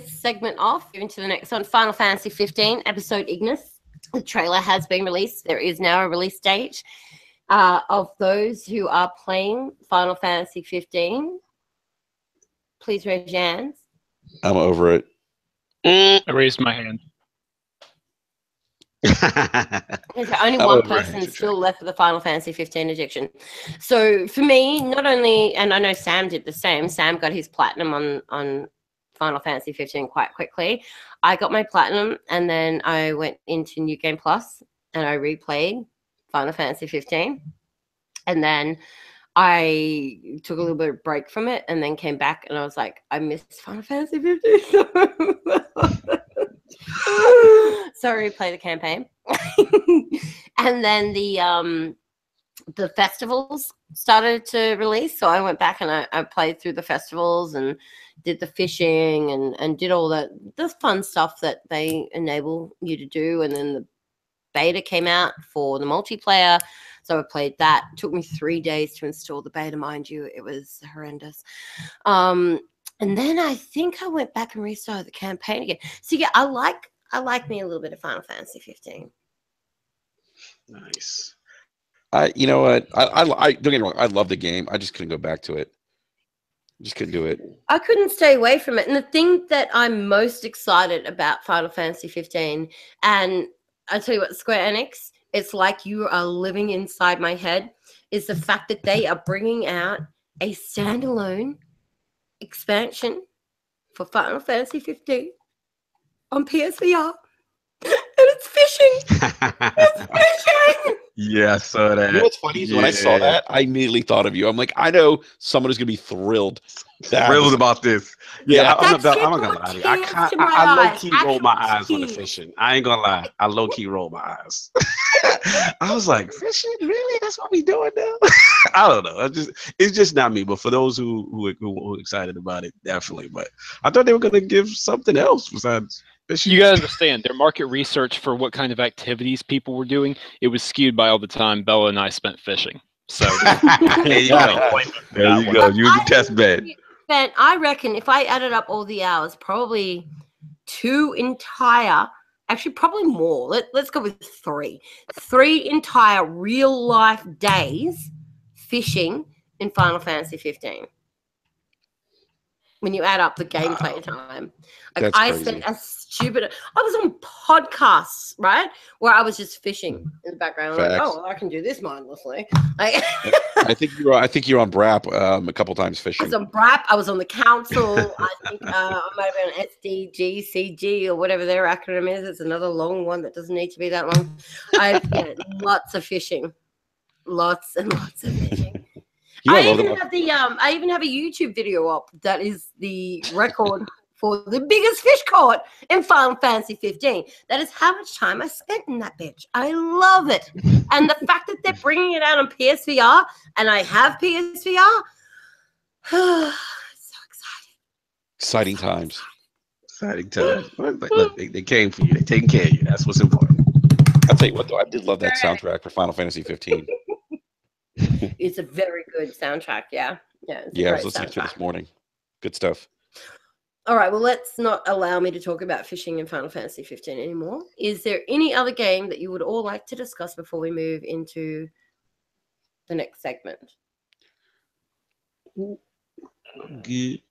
segment off, into the next one, Final Fantasy 15, episode Ignis. The trailer has been released. There is now a release date. Of those who are playing Final Fantasy 15, please raise your hands. I'm over it. I raised my hand. There's only one person still left with the Final Fantasy 15 addiction. So for me, not only, and I know Sam did the same, Sam got his platinum on Final Fantasy 15 quite quickly. I got my platinum and then I went into New Game Plus and I replayed Final Fantasy 15. And then I took a little bit of break from it and then came back and I was like, I missed Final Fantasy 15 so so I replayed the campaign. And then the festivals started to release. So I went back and I played through the festivals and did the fishing and did all the fun stuff that they enable you to do. And then the beta came out for the multiplayer. So I played that. It took me 3 days to install the beta, mind you. It was horrendous. And then I think I went back and restarted the campaign again. So yeah, I like me a little bit of Final Fantasy 15. Nice. You know what? I don't get me wrong. I love the game. I just couldn't go back to it. Just couldn't do it. I couldn't stay away from it. And the thing that I'm most excited about Final Fantasy 15, and I tell you what, Square Enix, it's like you are living inside my head, is the fact that they are bringing out a standalone expansion for Final Fantasy 15 on PSVR. And it's fishing. It's fishing. Yeah, I saw that. You know what's funny is when I saw that, I immediately thought of you. I'm like, I know someone who's gonna be thrilled. Thrilled about this. Yeah, I'm not gonna lie to you. I low key rolled my eyes on the fishing. I ain't gonna lie. I low key rolled my eyes. I was like, fishing? Really? That's what we doing now? I don't know. It's just not me. But for those who are excited about it, definitely. But I thought they were gonna give something else besides fishing. You gotta understand their market research for what kind of activities people were doing. It was skewed by all the time Bella and I spent fishing. So there you go. There you go. You was the test bed. Ben, I reckon if I added up all the hours, probably actually probably more. Let's go with 3. 3 entire real life days fishing in Final Fantasy 15. When you add up the gameplay time. Like, I spent I was on podcasts, right? Where I was just fishing in the background. Like, oh, well, I can do this mindlessly. Like, I think you're on BRAP a couple times fishing. I was on BRAP. I was on the council. I think I might have been on SDGCG or whatever their acronym is. It's another long one that doesn't need to be that long. Lots of fishing. Lots and lots of fishing. I even have a YouTube video up that is the record for the biggest fish caught in Final Fantasy 15. That is how much time I spent in that bitch. I love it. And the fact that they're bringing it out on PSVR, and I have PSVR, so excited. Exciting times. Exciting times. Look, they came for you. They're taking care of you. That's what's important. I'll tell you what, though. I did love that soundtrack for Final Fantasy 15. It's a very good soundtrack. Yeah. I was listening to it this morning. Good stuff. All right, well, let's not allow me to talk about fishing in Final Fantasy 15 anymore. Is there any other game that you would all like to discuss before we move into the next segment? Good.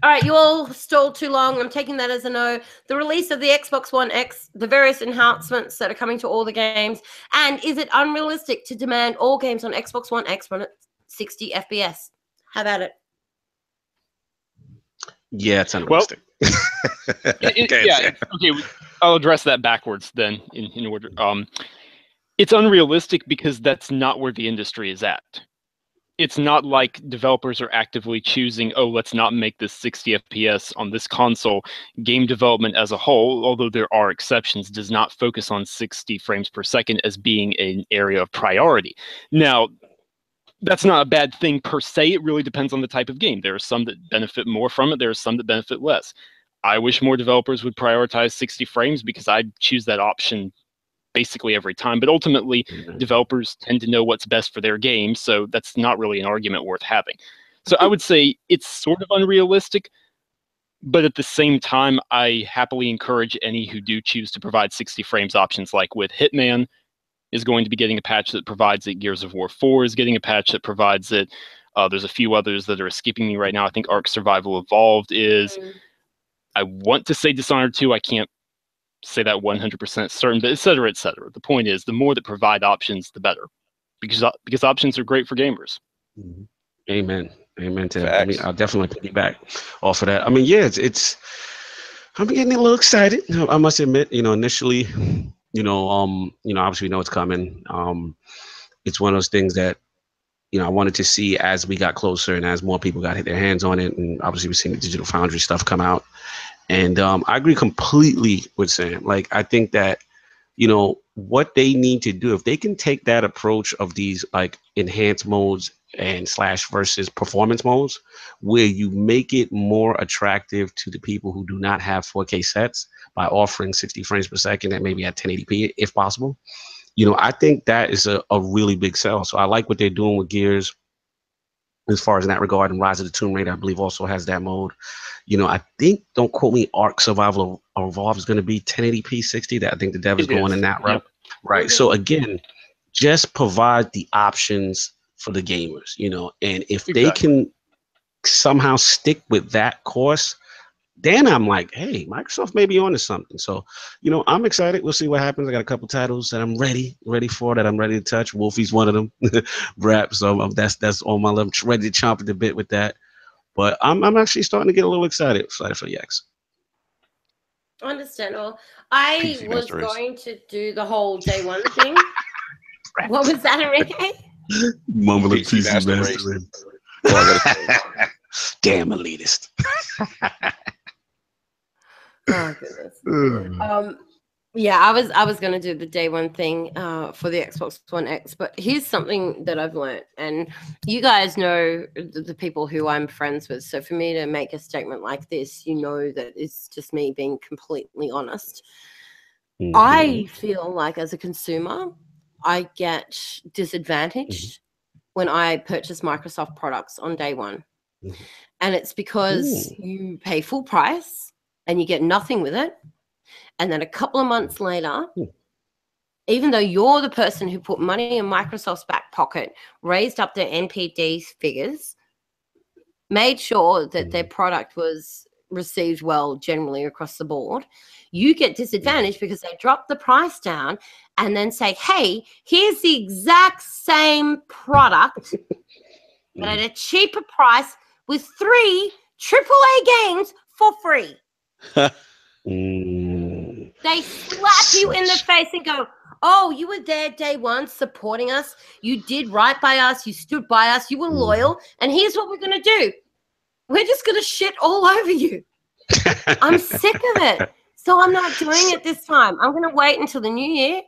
All right, you all stalled too long. I'm taking that as a no. The release of the Xbox One X, the various enhancements that are coming to all the games, and is it unrealistic to demand all games on Xbox One X run at 60 FPS? How about it? Yeah, it's unrealistic. Okay, I'll address that backwards then in order. It's unrealistic because that's not where the industry is at. It's not like developers are actively choosing, oh, let's not make this 60 FPS on this console. Game development as a whole, although there are exceptions, does not focus on 60 frames per second as being an area of priority. Now, that's not a bad thing per se. It really depends on the type of game. There are some that benefit more from it. There are some that benefit less. I wish more developers would prioritize 60 frames because I'd choose that option basically every time. But ultimately, developers tend to know what's best for their game, so that's not really an argument worth having. So I would say it's sort of unrealistic, but at the same time, I happily encourage any who do choose to provide 60 frames options, like with Hitman is going to be getting a patch that provides it. Gears of War 4 is getting a patch that provides it. There's a few others that are escaping me right now. I think Ark Survival Evolved is. I want to say Dishonored 2. I can't say that 100% certain, but et cetera, et cetera. The point is, the more that provide options, the better, because options are great for gamers. Amen to that. I mean, I'll definitely piggyback off of that. I mean, yeah, it's I'm getting a little excited. I must admit, initially, obviously we know it's coming. It's one of those things that, I wanted to see as we got closer and as more people got their hands on it. And obviously we've seen the Digital Foundry stuff come out. And I agree completely with Sam. Like, I think that, what they need to do, if they can take that approach of these like enhanced modes and / versus performance modes, where you make it more attractive to the people who do not have 4K sets by offering 60 frames per second and maybe at 1080p if possible, I think that is a really big sell. So I like what they're doing with Gears as far as in that regard. And Rise of the Tomb Raider, I believe, also has that mode. I think, don't quote me, Ark Survival Evolved is going to be 1080p 60. That I think the dev is going in that route. Yep. Right. So again, just provide the options for the gamers, and if they can somehow stick with that course, then I'm like, hey, Microsoft may be onto something. So, I'm excited. We'll see what happens. I got a couple titles that I'm ready for, that I'm ready to touch. Wolfie's one of them. BRAP. So that's on my level, ready to chomp at the bit with that. But I'm actually starting to get a little excited for the X. Understandable. I PC was Master Race. going to do the whole day one thing. What was that, Enrique? Mumbling PC PC Master Master Race. Race. Well, I Damn elitist. Oh goodness. Yeah, I was gonna do the day one thing for the Xbox One X, but here's something that I've learned, and you guys know the people who I'm friends with. So for me to make a statement like this, you know that it's just me being completely honest. Mhm. I feel like as a consumer, I get disadvantaged when I purchase Microsoft products on day one. Mhm. And it's because you pay full price and you get nothing with it. And then a couple of months later, even though you're the person who put money in Microsoft's back pocket, raised up their NPD figures, made sure that their product was received well generally across the board, you get disadvantaged because they drop the price down and then say, hey, here's the exact same product but at a cheaper price with 3 AAA games for free. They slap you in the face and go, oh, you were there day one supporting us. You did right by us. You stood by us. You were loyal. And here's what we're going to do. We're just going to shit all over you. I'm sick of it. So I'm not doing it this time. I'm going to wait until the new year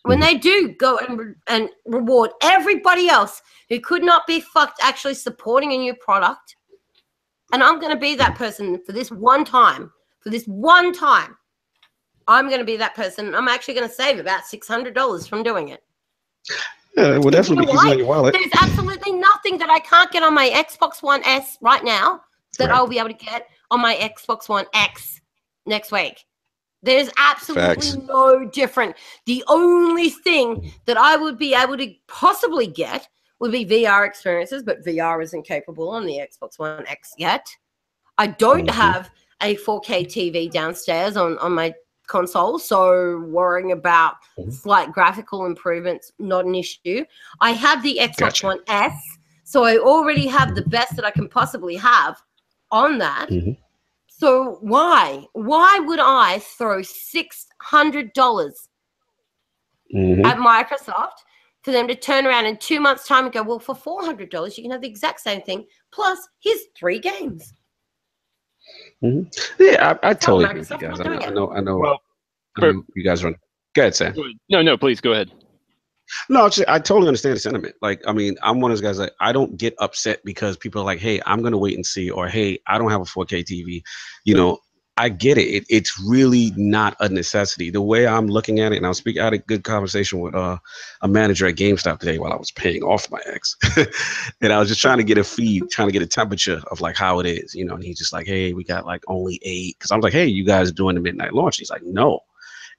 when they do go and reward everybody else who could not be fucked actually supporting a new product. And I'm going to be that person for this one time. For this one time, I'm going to be that person. I'm actually going to save about $600 from doing it. Yeah, it would definitely be easy on your wallet. There's absolutely nothing that I can't get on my Xbox One S right now that I'll be able to get on my Xbox One X next week. There's absolutely no different. The only thing that I would be able to possibly get would be VR experiences, but VR isn't capable on the Xbox One X yet. I don't have a 4K TV downstairs on my console, so worrying about slight graphical improvements, not an issue. I have the Xbox One S, so I already have the best that I can possibly have on that. So why would I throw $600 at Microsoft for them to turn around in 2 months' time and go, well, for $400 you can have the exact same thing plus here's 3 games. Yeah, I totally agree with you guys. I know. Well, you guys run. Go ahead, Sam. No, please go ahead. No, I totally understand the sentiment. Like, I mean, I'm one of those guys that I don't get upset because people are like, hey, I'm going to wait and see, or hey, I don't have a 4K TV. You know, I get it. It's really not a necessity. The way I'm looking at it, and I had a good conversation with a manager at GameStop today while I was paying off my ex. And I was just trying to get a feed, trying to get a temperature of like how it is, you know, and he's just like, hey, we got like only 8. Cause I was like, hey, you guys doing the midnight launch? He's like, no.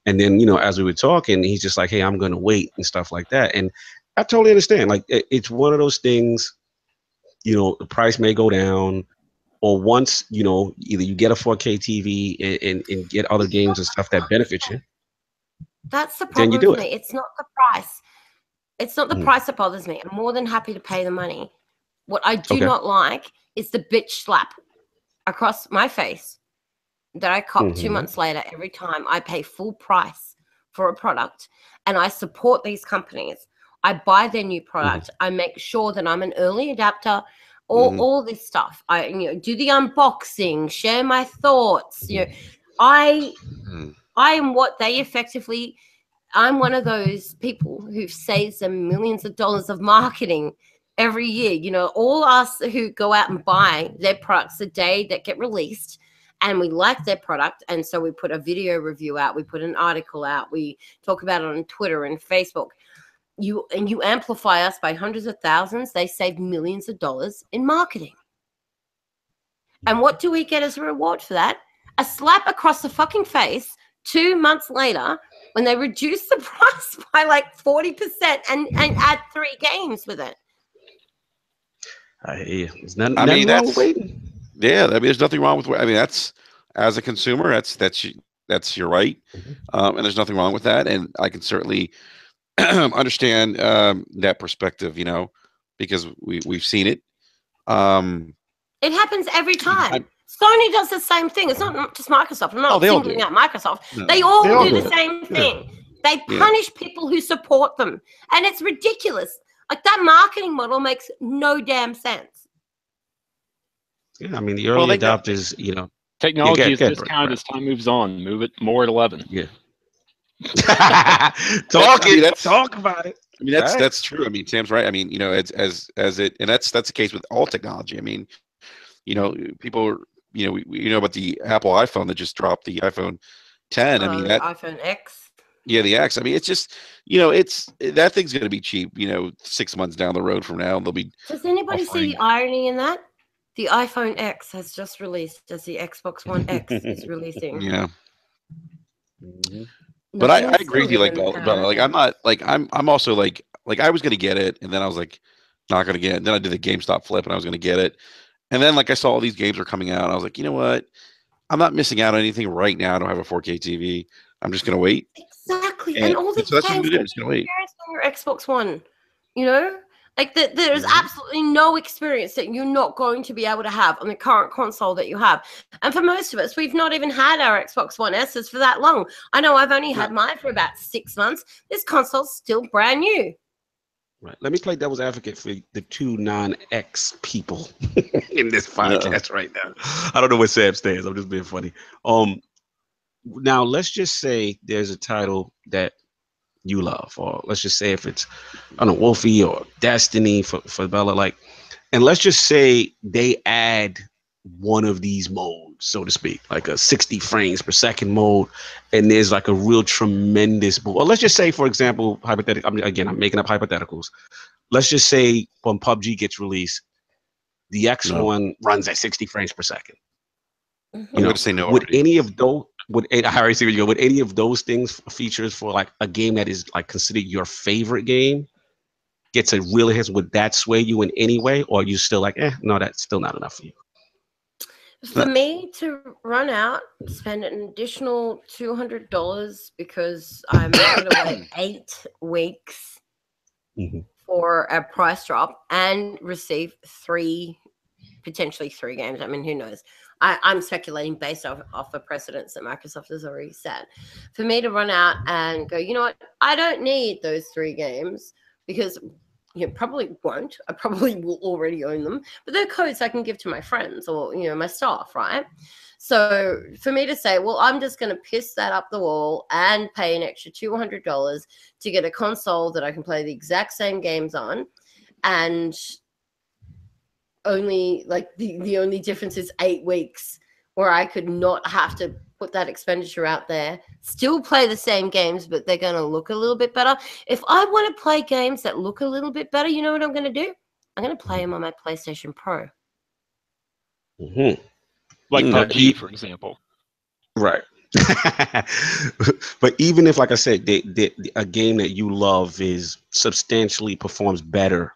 And then, you know, as we were talking, he's just like, hey, I'm going to wait and stuff like that. And I totally understand. Like, it's one of those things, you know, the price may go down, or once, you know, either you get a 4K TV and get other games and stuff that benefit you. That's the problem for me. It's not the price. It's not the price that bothers me. I'm more than happy to pay the money. What I do not like is the bitch slap across my face that I cop 2 months later every time I pay full price for a product and I support these companies. I buy their new product. I make sure that I'm an early adapter, all this stuff. I do the unboxing, share my thoughts. You know, I am what they effectively. I'm one of those people who saves them millions of dollars of marketing every year. You know, all us who go out and buy their products the day that get released. And we like their product, and so we put a video review out, we put an article out, we talk about it on Twitter and Facebook. You amplify us by hundreds of thousands, they save millions of dollars in marketing. And what do we get as a reward for that? A slap across the fucking face 2 months later when they reduce the price by like 40% and add 3 games with it. There's nothing wrong with waiting. Yeah, I mean, there's nothing wrong with. I mean, that's as a consumer, that's your right, and there's nothing wrong with that. And I can certainly understand that perspective, you know, because we've seen it. It happens every time. Sony does the same thing. It's not just Microsoft. I'm not singling out Microsoft. No. They all do the same thing. They punish people who support them. And it's ridiculous. Like, that marketing model makes no damn sense. Yeah, I mean, the early adopters, you know. Technology is discounted as time moves on. Move it more at 11. Yeah. Talk about it. I mean, that's true. I mean, Sam's right. I mean, you know, as it, and that's the case with all technology. I mean, you know, people, you know, we know about the Apple iPhone that just dropped, the iPhone 10. I mean, that iPhone X. Yeah, the X. I mean, it's just, you know, that thing's going to be cheap. You know, 6 months down the road from now, they'll be. Does anybody see the irony in that? The iPhone X has just released as the Xbox One X is releasing. Yeah. But I agree with you, like, I'm not, like, I'm also like I was gonna get it, and then I was like, not gonna get it. And then I did the GameStop flip, and I was gonna get it, and then like I saw all these games were coming out, and I was like, you know what, I'm not missing out on anything right now. I don't have a 4K TV. I'm just gonna wait. Exactly, and all these games on your Xbox One, you know. Like, there's absolutely no experience that you're not going to be able to have on the current console that you have. And for most of us, we've not even had our Xbox One S's for that long. I know I've only had mine for about 6 months. This console's still brand new. Right. Let me play devil's advocate for the two non-X people in this podcast right now. I don't know where Sam stands. I'm just being funny. Now, let's just say there's a title that you love, or let's just say if it's, I don't know, Wolfie or Destiny for Bella, like, and let's just say they add one of these modes, so to speak, like a 60 frames per second mode, and there's like a real tremendous mode. Or let's just say, for example, hypothetical. I'm making up hypotheticals. Let's just say when PUBG gets released, the X1 runs at 60 frames per second. I'm going to say no. Would any of those? I already see where you go. Would any of those things, features for like a game that is like considered your favorite game, gets a real hit? Would that sway you in any way, or are you still like, no, that's still not enough for you? For me to run out, spend an additional $200 because I'm going to wait 8 weeks for a price drop and receive potentially three games. I mean, who knows? I'm speculating based off the precedents that Microsoft has already set. For me to run out and go, you know what? I don't need those 3 games because you probably won't. I probably will already own them. But they're codes I can give to my friends or, you know, my staff, right? So for me to say, well, I'm just going to piss that up the wall and pay an extra $200 to get a console that I can play the exact same games on, and only like the only difference is 8 weeks where I could not have to put that expenditure out there, still play the same games, but they're going to look a little bit better. If I want to play games that look a little bit better, you know what I'm going to do? I'm going to play them on my PlayStation Pro. Like PUBG, for example. Right. But even if, like I said, a game that you love is substantially performs better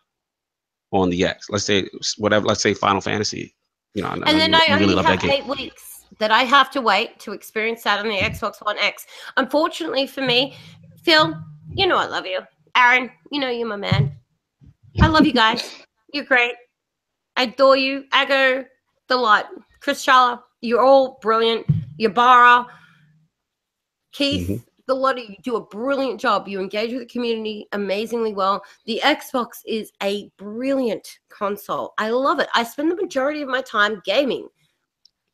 on the X, let's say Final Fantasy, you know, and then I only have 8 weeks that I have to wait to experience that on the Xbox One X. Unfortunately for me, Phil, you know I love you. Aaron, you know you're my man. I love you guys. You're great. I adore you. Ago, the lot. Chris Shala, you're all brilliant. Yabara, Keith, the lot of you do a brilliant job. You engage with the community amazingly well. The Xbox is a brilliant console. I love it. I spend the majority of my time gaming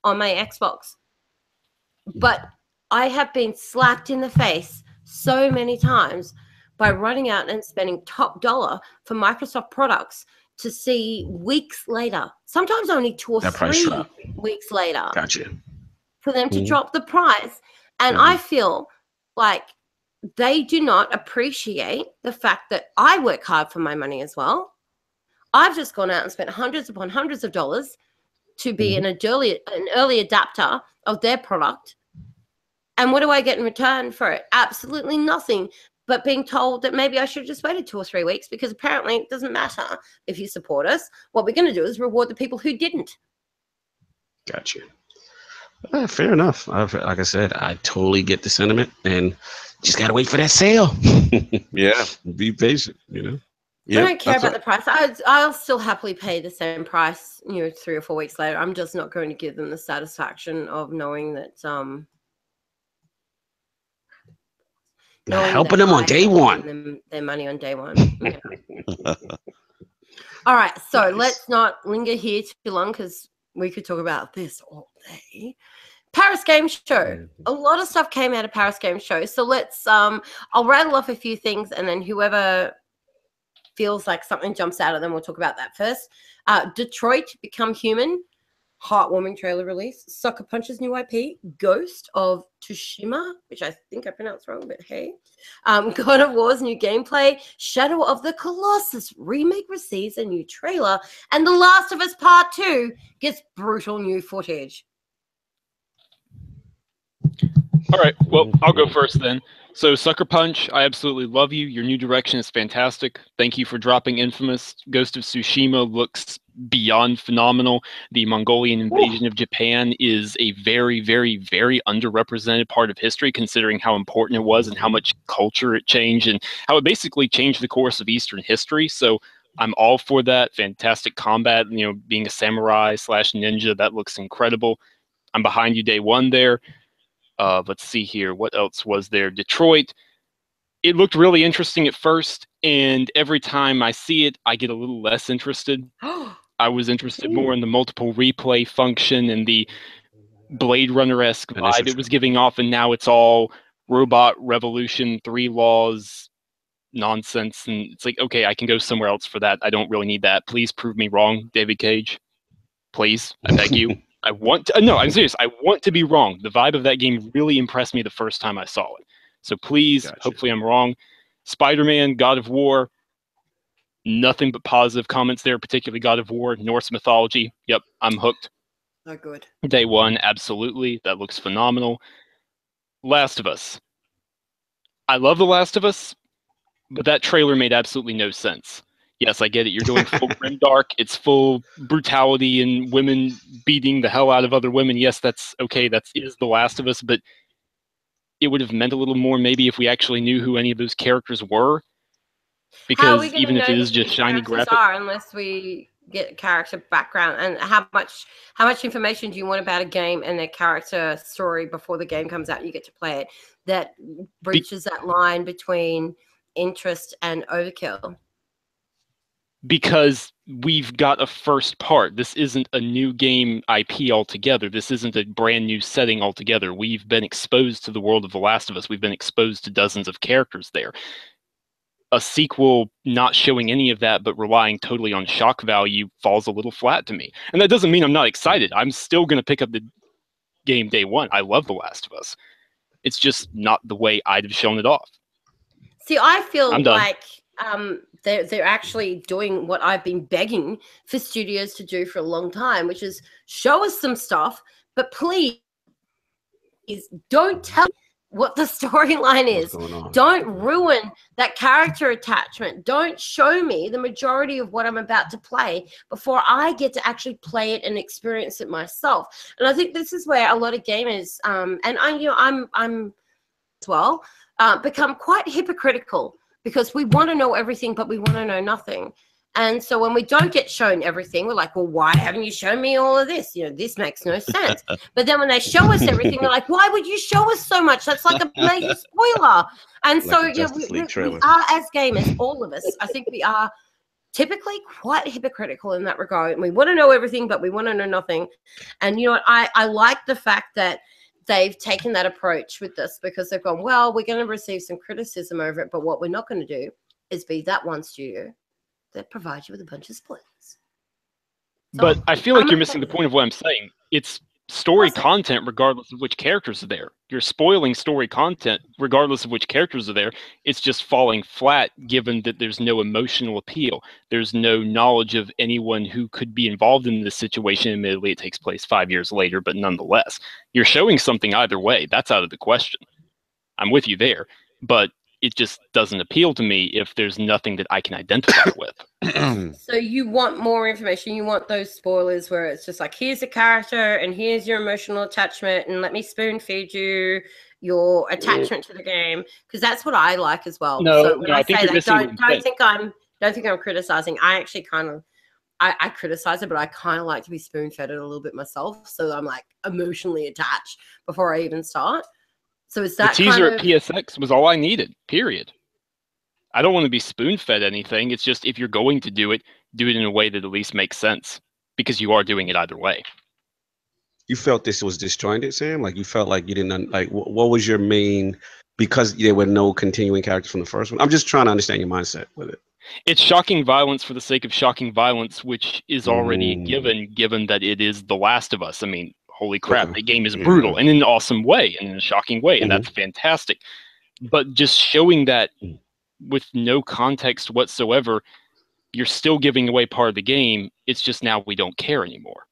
on my Xbox. But I have been slapped in the face so many times by running out and spending top dollar for Microsoft products to see weeks later, sometimes only 2 or 3 weeks later, for them to drop the price. And I feel like they do not appreciate the fact that I work hard for my money as well. I've just gone out and spent hundreds upon hundreds of dollars to be an early adapter of their product. And what do I get in return for it? Absolutely nothing, but being told that maybe I should have just waited 2 or 3 weeks, because apparently it doesn't matter if you support us. What we're going to do is reward the people who didn't. Gotcha. Fair enough. Like I said, I totally get the sentiment, and just got to wait for that sale. Yeah. Be patient, you know. I don't care about the price. I'll still happily pay the same price, 3 or 4 weeks later. I'm just not going to give them the satisfaction of knowing that helping them on day one. Their money on day one. Yeah. All right, so let's not linger here too long because we could talk about this all day. Paris Game Show. A lot of stuff came out of Paris Game Show. So let's I'll rattle off a few things, and then whoever feels like something jumps out of them, we'll talk about that first. Detroit Become Human, heartwarming trailer release. Sucker Punch's new IP, Ghost of Tsushima, which I think I pronounced wrong, but hey. God of War's new gameplay. Shadow of the Colossus remake receives a new trailer, and The Last of Us Part 2 gets brutal new footage. All right, well, I'll go first then. So, Sucker Punch, I absolutely love you. Your new direction is fantastic. Thank you for dropping Infamous. Ghost of Tsushima looks beyond phenomenal. The Mongolian invasion of Japan is a very, very, very underrepresented part of history, considering how important it was and how much culture it changed and how it basically changed the course of Eastern history. So, I'm all for that. Fantastic combat, being a samurai / ninja, that looks incredible. I'm behind you day one there. Let's see here. What else was there? Detroit. It looked really interesting at first, and every time I see it, I get a little less interested. I was interested more in the multiple replay function and the Blade Runner-esque vibe it was giving off, and now it's all robot revolution, 3 laws nonsense, and it's like, okay, I can go somewhere else for that. I don't really need that. Please prove me wrong, David Cage. Please, I beg you. I want to, no, I'm serious. I want to be wrong. The vibe of that game really impressed me the first time I saw it. So please, hopefully I'm wrong. Spider-Man, God of War, nothing but positive comments there, particularly God of War, Norse mythology. Yep, I'm hooked. Oh, good. Day one, absolutely. That looks phenomenal. Last of Us. I love The Last of Us, but that trailer made absolutely no sense. Yes, I get it. You're doing full grimdark. It's full brutality and women beating the hell out of other women. Yes, that's okay. That is The Last of Us, but it would have meant a little more maybe if we actually knew who any of those characters were. Because even if it is just shiny graphics, unless we get character background, and how much information do you want about a game and their character story before the game comes out? You get to play it. That breaches that line between interest and overkill. Because we've got a first part. This isn't a new game IP altogether. This isn't a brand new setting altogether. We've been exposed to the world of The Last of Us. We've been exposed to dozens of characters there. A sequel not showing any of that but relying totally on shock value falls a little flat to me. And that doesn't mean I'm not excited. I'm still going to pick up the game day one. I love The Last of Us. It's just not the way I'd have shown it off. See, I feel like they're actually doing what I've been begging for studios to do for a long time, which is show us some stuff, but please don't tell what the storyline is. Don't ruin that character attachment. Don't show me the majority of what I'm about to play before I get to actually play it and experience it myself. And I think this is where a lot of gamers, and I'm as well, become quite hypocritical, because we want to know everything, but we want to know nothing. And so when we don't get shown everything, we're like, well, why haven't you shown me all of this? This makes no sense. But then when they show us everything, they're like, why would you show us so much? That's like a major spoiler. And like so we are, as gamers, all of us, I think we are typically quite hypocritical in that regard. And we want to know everything, but we want to know nothing. And you know what? I like the fact that they've taken that approach with this, because they've gone, well, we're going to receive some criticism over it, but what we're not going to do is be that one studio that provides you with a bunch of spoilers. So, but I feel like you're missing the point of what I'm saying. It's story content regardless of which characters are there. You're spoiling story content regardless of which characters are there. It's just falling flat given that there's no emotional appeal. There's no knowledge of anyone who could be involved in this situation. Admittedly, it takes place 5 years later, but nonetheless, you're showing something either way. That's out of the question. I'm with you there, but it just doesn't appeal to me if there's nothing that I can identify with. So you want more information. You want those spoilers where it's just like, here's a character and here's your emotional attachment, and let me spoon feed you your attachment to the game, because that's what I like as well. No, so when I think you're missing. Don't don't think I'm criticizing. I actually kind of, I criticize it, but I kind of like to be spoon-fed it a little bit myself. So I'm like emotionally attached before I even start. So it's that the teaser kind of... at PSX was all I needed, period. I don't want to be spoon-fed anything. It's just if you're going to do it in a way that at least makes sense, because you are doing it either way. You felt this was disjointed, Sam? Like you felt like you didn't like what was your main, because there were no continuing characters from the first one? I'm just trying to understand your mindset with it. It's shocking violence for the sake of shocking violence, which is already given that it is The Last of Us. I mean, holy crap, the game is brutal and in an awesome way and in a shocking way, and that's fantastic. But just showing that with no context whatsoever, you're still giving away part of the game. It's just now we don't care anymore.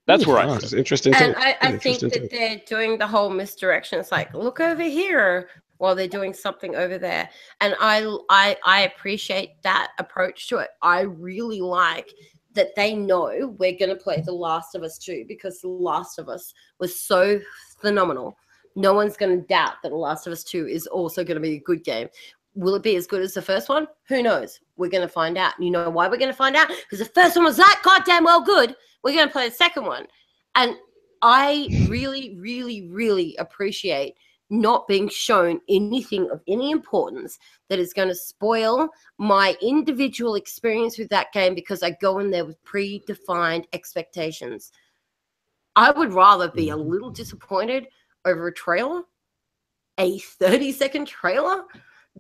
That's where I. It's interesting. And I think that they're doing the whole misdirection. It's like, look over here while they're doing something over there. And I appreciate that approach to it. I really like that they know we're going to play The Last of Us 2 because The Last of Us was so phenomenal. No one's going to doubt that The Last of Us 2 is also going to be a good game. Will it be as good as the first one? Who knows? We're going to find out. You know why we're going to find out? Because the first one was that goddamn well good. We're going to play the second one. And I really, really, really appreciate not being shown anything of any importance that is going to spoil my individual experience with that game because I go in there with predefined expectations. I would rather be a little disappointed over a trailer, a 30-second trailer,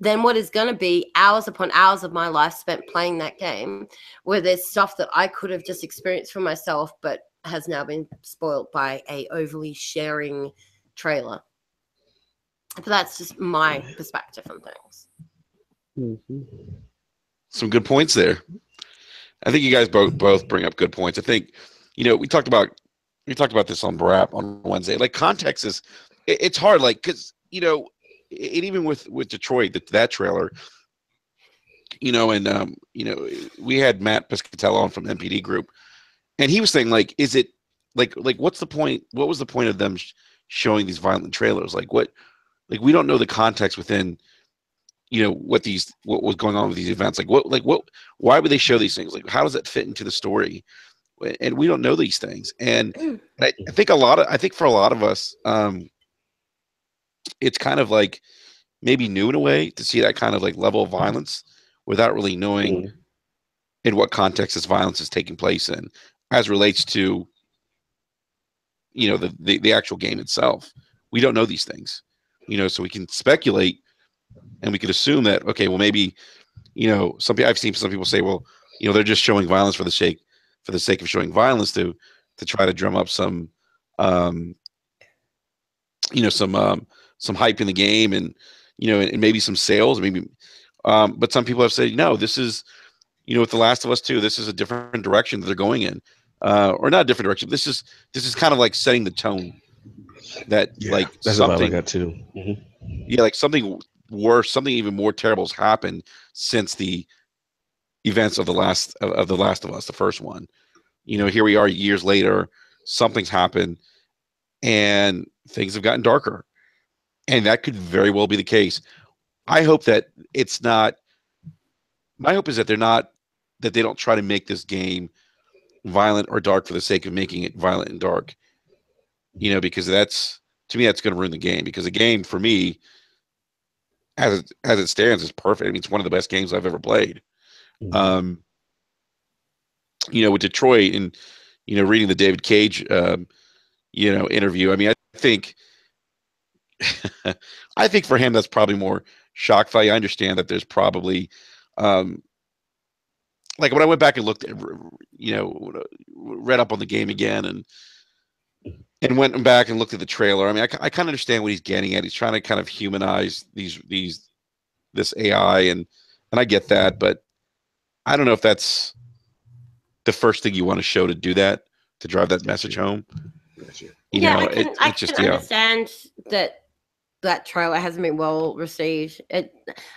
than what is going to be hours upon hours of my life spent playing that game, where there's stuff that I could have just experienced for myself, but has now been spoiled by a overly sharing trailer. But that's just my perspective on things. Some good points there. I think you guys both bring up good points. I think, we talked about this on BRAP on Wednesday. Like, context is, it's hard, like, because, and even with Detroit, that trailer, and we had Matt Piscatella on from MPD Group, and he was saying, like, is it like what's the point? What was the point of them showing these violent trailers? Like, what? Like, we don't know the context within, what was going on with these events. Like, what? Why would they show these things? Like, how does that fit into the story? And we don't know these things. And I think for a lot of us, it's kind of like maybe new in a way to see that kind of like level of violence without really knowing in what context this violence is taking place in, as relates to, the actual game itself. We don't know these things, so we can speculate and we could assume that, okay, well, maybe, I've seen some people say, well, they're just showing violence for the sake of showing violence to try to drum up some hype in the game and and maybe some sales, maybe. But some people have said, no, this is, with The Last of Us 2, this is a different direction that they're going in, or not a different direction. This is kind of like setting the tone that that's something I got too. Like something worse, something even more terrible has happened since the events of The Last of Us, the first one. Here we are years later, something's happened, and things have gotten darker. And that could very well be the case. I hope that it's not. My hope is that that they don't try to make this game violent or dark for the sake of making it violent and dark. Because to me, that's going to ruin the game. Because the game, for me, as it stands, is perfect. I mean, it's one of the best games I've ever played. With Detroit and reading the David Cage interview. I mean, I think for him that's probably more shock value. I understand that there's probably like when I went back and looked at, read up on the game again and went back and looked at the trailer. I mean, I kind of understand what he's getting at. He's trying to kind of humanize this AI and I get that, but I don't know if that's the first thing you want to show to do that, to drive that message home. I can understand that trailer hasn't been well received.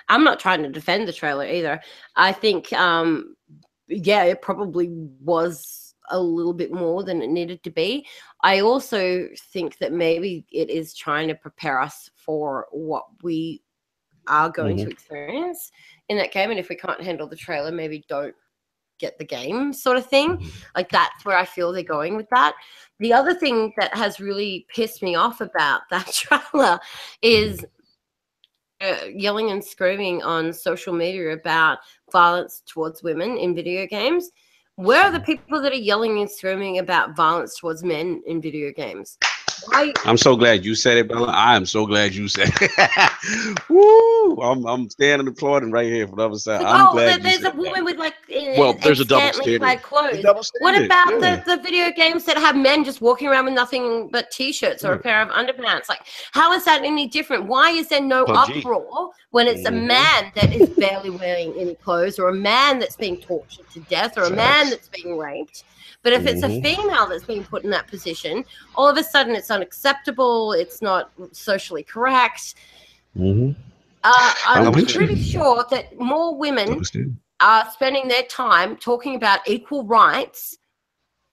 I'm not trying to defend the trailer either. I think, it probably was a little bit more than it needed to be. I also think that maybe it is trying to prepare us for what we are going to experience in that game. And if we can't handle the trailer, maybe don't get the game, sort of thing. Like, that's where I feel they're going with that. The other thing that has really pissed me off about that trailer is yelling and screaming on social media about violence towards women in video games. Where are the people that are yelling and screaming about violence towards men in video games? I'm so glad you said it, Bella. I am so glad you said it. Woo! I'm standing applauding right here from the other side. I'm glad there's a woman with like there's a double standard. Clothes. What about the video games that have men just walking around with nothing but t-shirts or a pair of underpants? Like, how is that any different? Why is there no uproar when it's a man that is barely wearing any clothes, or a man that's being tortured to death, or a man that's being raped? But if it's a female that's being put in that position, all of a sudden it's unacceptable. It's not socially correct. I'm pretty sure that more women are spending their time talking about equal rights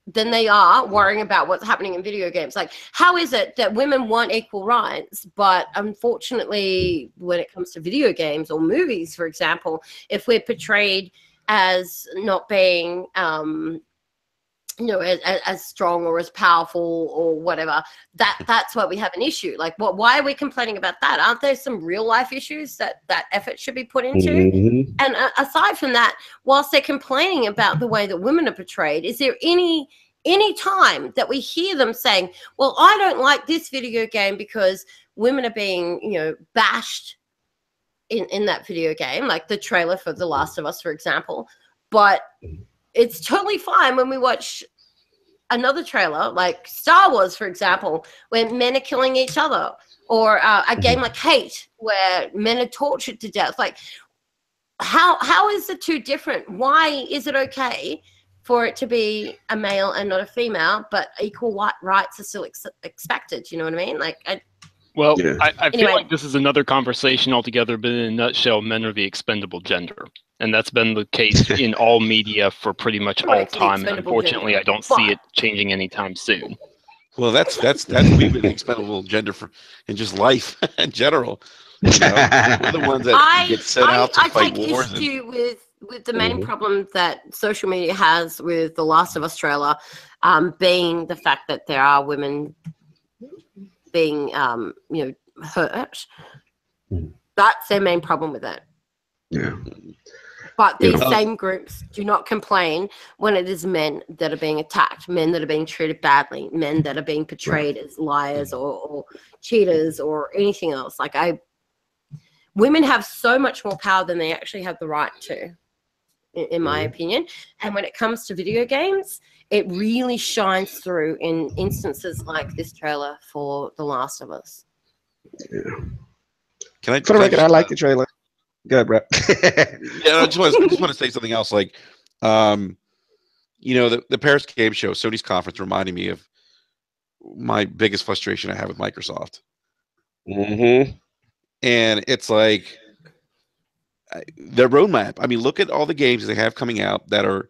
than they are worrying about what's happening in video games. Like, how is it that women want equal rights, but unfortunately, when it comes to video games or movies, for example, if we're portrayed as not being as strong or as powerful or whatever, that's why we have an issue. Like, why are we complaining about that? Aren't there some real life issues that effort should be put into? And aside from that, whilst they're complaining about the way that women are portrayed, is there any time that we hear them saying, well, I don't like this video game because women are being, bashed in that video game, like the trailer for The Last of Us, for example. But it's totally fine when we watch another trailer like Star Wars, for example, where men are killing each other, or a game like Hate, where men are tortured to death. Like, how is the two different? Why is it okay for it to be a male and not a female, but equal rights are still expected? You know what I mean? Like, I feel like this is another conversation altogether, but in a nutshell, men are the expendable gender. And that's been the case in all media for pretty much all time. And unfortunately, I don't see it changing anytime soon. Well, that's we've been expendable gender in just life in general. We're the ones that get sent out to fight wars. I take issue with the main problem that social media has with The Last of Us trailer, being the fact that there are women being hurt. That's their main problem with it. Yeah. But these same groups do not complain when it is men that are being attacked, men that are being treated badly, men that are being portrayed as liars or cheaters or anything else. Like, women have so much more power than they actually have the right to, in my opinion. And when it comes to video games, it really shines through in instances like this trailer for The Last of Us. Yeah. For the record, I like the trailer. Good, bro. I just want to say something else. Like, the Paris Game Show, Sony's conference, reminded me of my biggest frustration I have with Microsoft. And it's like their roadmap. I mean, look at all the games they have coming out that are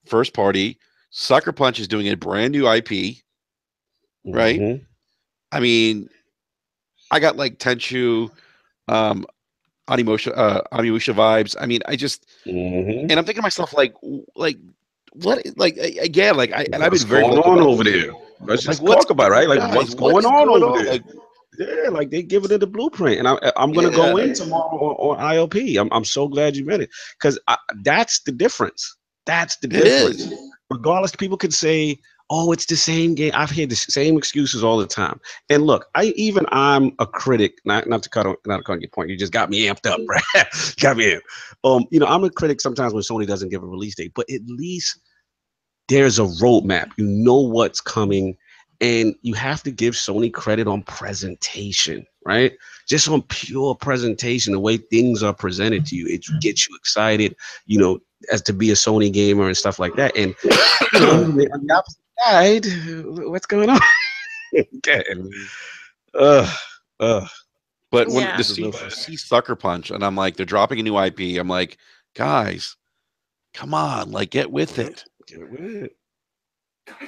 first party. Sucker Punch is doing a brand new IP, right? I mean, I got like Tenchu, Onimusha vibes. I mean, I just, and I'm thinking to myself, like what, like again, like I've been very going on over there. Let's just talk about it, right? Like, what's going on over there? Like, yeah, like they giving it a blueprint, and I'm gonna go in tomorrow on IOP. I'm so glad you meant it, because that's the difference. That's the difference. Regardless, people could say, oh, it's the same game. I've heard the same excuses all the time. And look, I'm a critic, not to cut on your point. You just got me amped up, right? Got me amped. I'm a critic sometimes when Sony doesn't give a release date, but at least there's a roadmap. You know what's coming, and you have to give Sony credit on presentation, right? Just on pure presentation, the way things are presented to you, it gets you excited, as to be a Sony gamer and stuff like that. And on the opposite side, what's going on? But when this is see Sucker Punch, and I'm like, they're dropping a new IP. I'm like, guys, come on, like, get with it.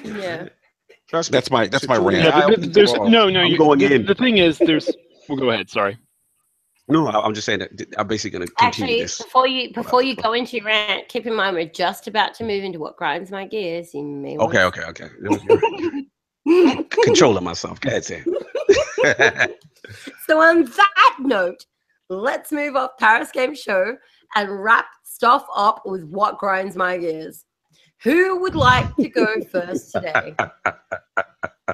Yeah. That's my rant. Yeah, I'm going in. The thing is, we'll go ahead. Sorry. No, I'm just saying that I'm basically going to continue Actually, this. before you go into your rant, keep in mind we're just about to move into what grinds my gears. You may want Okay. Controlling myself. Go ahead, Sam. So on that note, let's move off Paris Game Show and wrap stuff up with what grinds my gears. Who would like to go first today?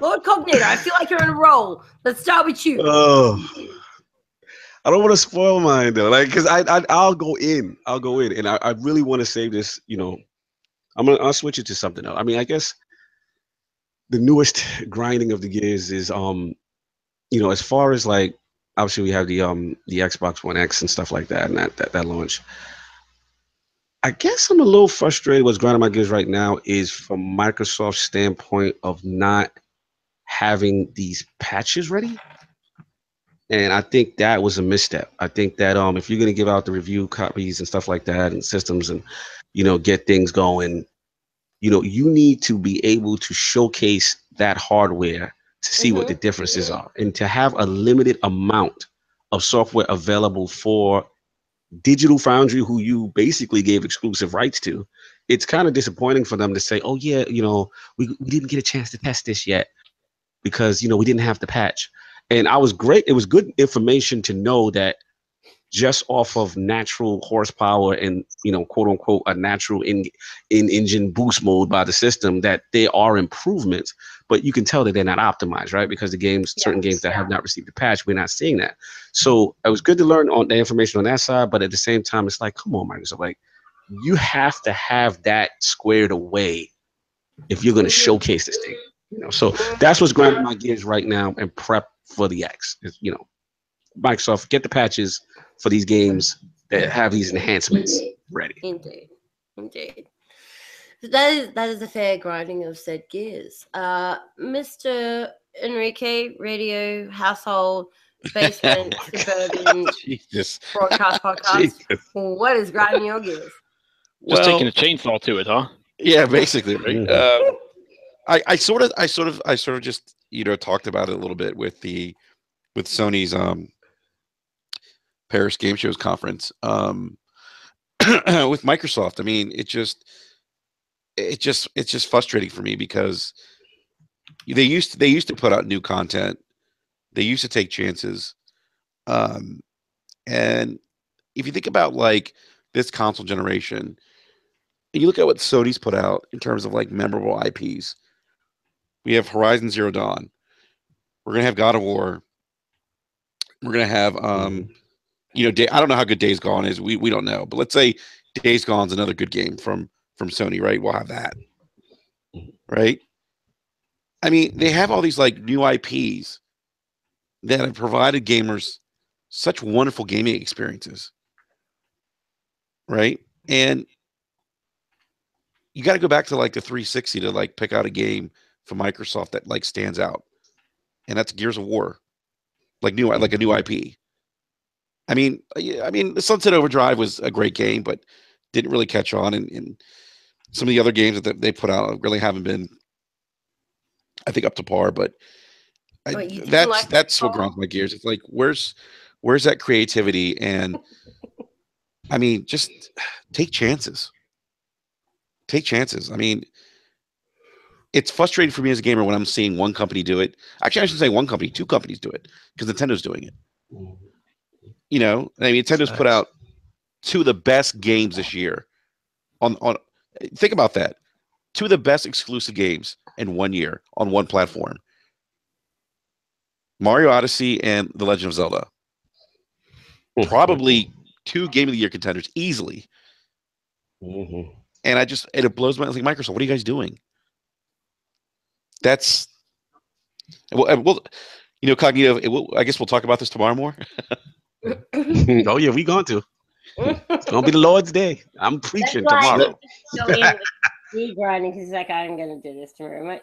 Lord Cognito, I feel like you're on a roll. Let's start with you. Oh, I don't want to spoil mine though, like because I'll go in, and I really want to save this. I'll switch it to something else. I mean, I guess the newest grinding of the gears is as far as like obviously we have the Xbox One X and stuff like that, and that launch. I guess I'm a little frustrated. What's grinding my gears right now is from Microsoft's standpoint of not having these patches ready. And I think that was a misstep. I think that if you're going to give out the review copies and stuff like that and systems and, get things going, you need to be able to showcase that hardware to see what the differences are. And to have a limited amount of software available for Digital Foundry, who you basically gave exclusive rights to, it's kind of disappointing for them to say, oh, yeah, we didn't get a chance to test this yet because, we didn't have the patch. And I was great. It was good information to know that just off of natural horsepower and, quote unquote, a natural in-engine boost mode by the system, that there are improvements, but you can tell that they're not optimized, right? Because certain games that have not received a patch, we're not seeing that. So it was good to learn on the information on that side, but at the same time, it's like, come on, Microsoft, like you have to have that squared away if you're going to showcase this thing. So that's what's grinding my gears right now and prep for the X. Microsoft, get the patches for these games that have these enhancements ready. Indeed. That is a fair grinding of said gears. Mr. Enrique, radio, household, basement, suburban, broadcast podcast. What is grinding your gears? Just taking a chainsaw to it, huh? Yeah, basically, right? I sort of just talked about it a little bit with Sony's Paris Game Shows conference with Microsoft. I mean, it's just frustrating for me because they used to put out new content. They used to take chances, and if you think about like this console generation, and you look at what Sony's put out in terms of like memorable IPs. We have Horizon Zero Dawn. We're gonna have God of War. We're gonna have I don't know how good Days Gone is. We don't know, but let's say Days Gone's another good game from Sony, right? We'll have that, right? I mean, they have all these like new IPs that have provided gamers such wonderful gaming experiences, right? And you got to go back to like the 360 to like pick out a game from Microsoft that like stands out, and that's Gears of War, like a new IP. I mean, the Sunset Overdrive was a great game, but didn't really catch on, and some of the other games that they put out really haven't been, I think, up to par. But that's what grinds my gears. It's like where's that creativity? And I mean, just take chances. Take chances. I mean, it's frustrating for me as a gamer when I'm seeing one company do it. Actually, I should say one company, two companies do it because Nintendo's doing it. I mean, Nintendo's put out two of the best games this year. Think about that. Two of the best exclusive games in 1 year on one platform. Mario Odyssey and The Legend of Zelda. Probably two Game of the Year contenders easily. And it blows my mind. Like, Microsoft, what are you guys doing? That's well, Cognito. I guess we'll talk about this tomorrow more. Oh yeah, we going to. It's gonna be the Lord's Day. I'm preaching tomorrow. Me grinding because he's like, I'm gonna do this tomorrow.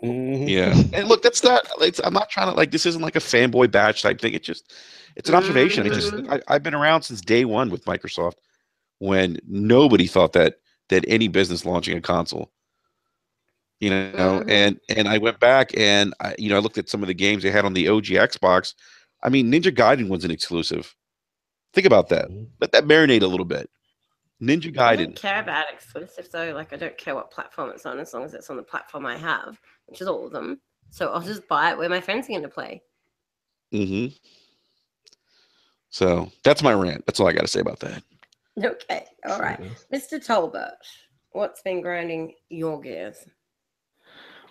Yeah, and look, that's not. I'm not trying to like. This isn't like a fanboy badge type thing. It's an observation. I've been around since day one with Microsoft, when nobody thought that any business launching a console. And I went back and I looked at some of the games they had on the OG Xbox I mean, Ninja Gaiden was an exclusive. Think about that. Let that marinate a little bit. Ninja Gaiden. I don't care about exclusives though. Like, I don't care what platform it's on as long as it's on the platform I have, which is all of them. So I'll just buy it where my friends are going to play. Mm-hmm. So that's my rant. That's all I got to say about that. Okay. All right. Mr. Tolbert, what's been grinding your gears?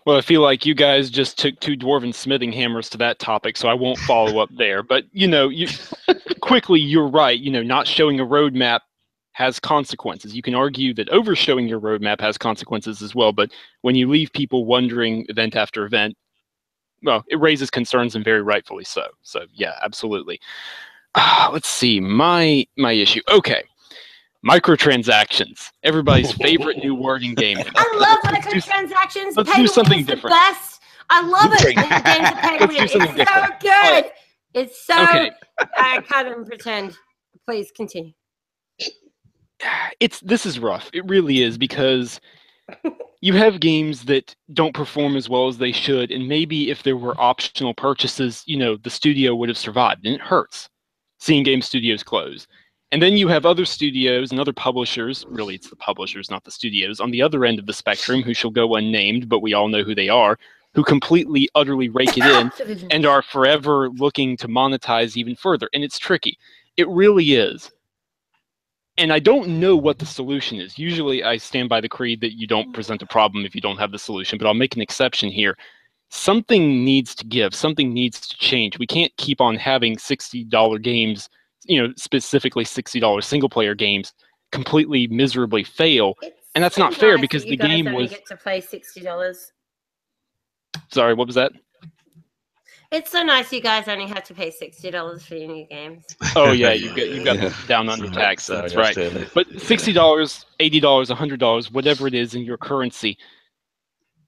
Well, I feel like you guys just took two dwarven smithing hammers to that topic, so I won't follow up there. But, quickly, you're right. Not showing a roadmap has consequences. You can argue that overshowing your roadmap has consequences as well, but when you leave people wondering event after event, well, it raises concerns, and very rightfully so. So, yeah, absolutely. Let's see, my issue. Okay. Microtransactions, everybody's favorite new word in gaming. I love microtransactions. Let's do something different. Best. I love it. It's so good. It's so. Okay. I can't even pretend. Please continue. This is rough. It really is, because you have games that don't perform as well as they should, and maybe if there were optional purchases, the studio would have survived, and it hurts seeing game studios close. And then you have other studios and other publishers, really it's the publishers, not the studios, on the other end of the spectrum, who shall go unnamed, but we all know who they are, who completely, utterly rake it in and are forever looking to monetize even further. And it's tricky. It really is. And I don't know what the solution is. Usually I stand by the creed that you don't present a problem if you don't have the solution, but I'll make an exception here. Something needs to give. Something needs to change. We can't keep on having $60 games, specifically $60 single player games completely miserably fail. And that's not fair, because the game was. Get to play $60. Sorry, what was that? It's so nice you guys only have to pay $60 for your new games. Oh yeah, you've got the down under tax. That's right. But $60, $80, $100, whatever it is in your currency,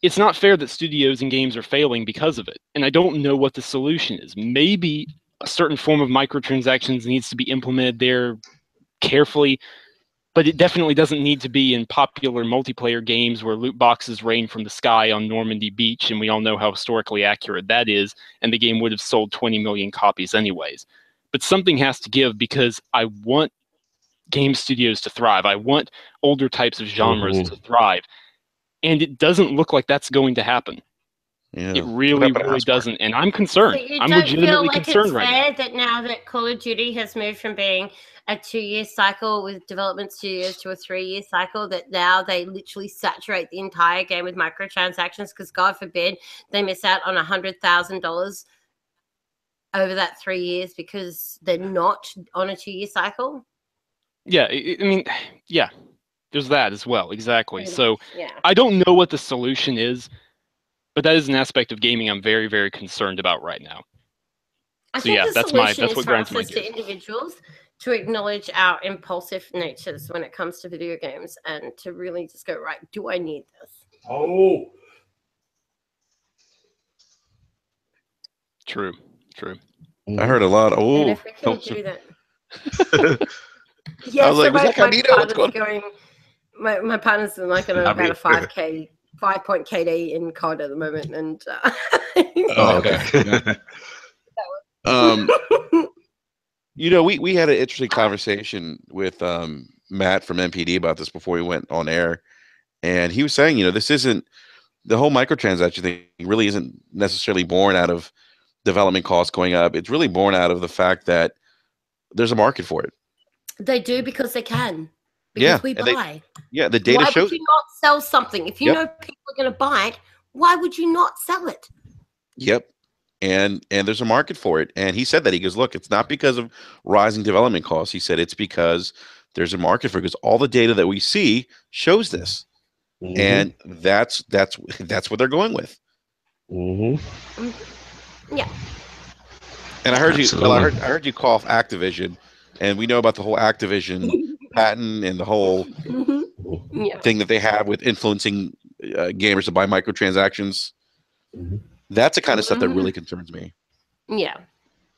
it's not fair that studios and games are failing because of it. And I don't know what the solution is. Maybe a certain form of microtransactions needs to be implemented there carefully, but it definitely doesn't need to be in popular multiplayer games where loot boxes rain from the sky on Normandy Beach, and we all know how historically accurate that is, and the game would have sold 20 million copies anyways. But something has to give, because I want game studios to thrive. I want older types of genres to thrive. And it doesn't look like that's going to happen. Yeah. It really doesn't, and I'm concerned. So I'm legitimately concerned right now. That now that Call of Duty has moved from being a 2-year cycle with development studios to a 3-year cycle, that now they literally saturate the entire game with microtransactions, because God forbid they miss out on $100,000 over that 3 years because they're not on a 2-year cycle. Yeah, I mean, yeah, there's that as well. Exactly. So yeah. I don't know what the solution is, but that is an aspect of gaming I'm very, very concerned about right now. I think that's what grinds my gears. To individuals to acknowledge our impulsive natures when it comes to video games, and to really just go, right, do I need this? Oh, true. I heard a lot. Oh, and if we can do that. Yeah, I was like, was that Cognito? What's going on? My partner's like about a 5-point KD in COD at the moment, and okay. We had an interesting conversation with Matt from MPD about this before we went on air, and he was saying, this isn't the whole microtransaction thing. Really isn't necessarily born out of development costs going up. It's really born out of the fact that there's a market for it. They do, because they can. Because we buy. The data shows. Why would you not sell something? If you know people are going to buy it, why would you not sell it? Yep. And there's a market for it. And he said that. He goes, look, it's not because of rising development costs. He said it's because there's a market for it, because all the data that we see shows this. Mm-hmm. And that's what they're going with. Mm-hmm. Yeah. And I heard I heard you call off Activision. And we know about the whole Activision patent and the whole thing that they have with influencing gamers to buy microtransactions. That's the kind of stuff that really concerns me. Yeah.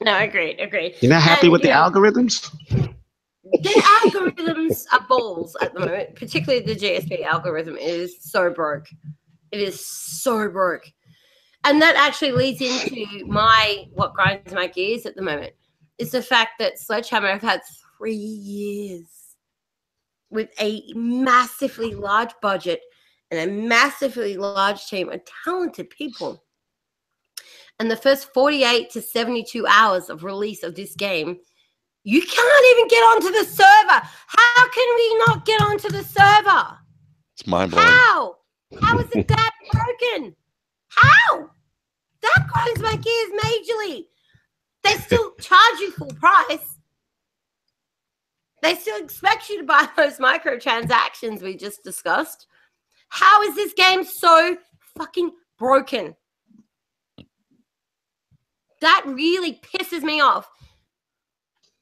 No, agreed. You're not happy with the algorithms? The algorithms are balls at the moment. Particularly the GSP algorithm is so broke. It is so broke. And that actually leads into what grinds my gears at the moment is the fact that Sledgehammer have had 3 years with a massively large budget and a massively large team of talented people. And the first 48 to 72 hours of release of this game, you can't even get onto the server. How can we not get onto the server? It's mind-blowing. How? How is it that broken? How? That grinds my gears majorly. They still charge you full price. They still expect you to buy those microtransactions we just discussed. How is this game so fucking broken? That really pisses me off.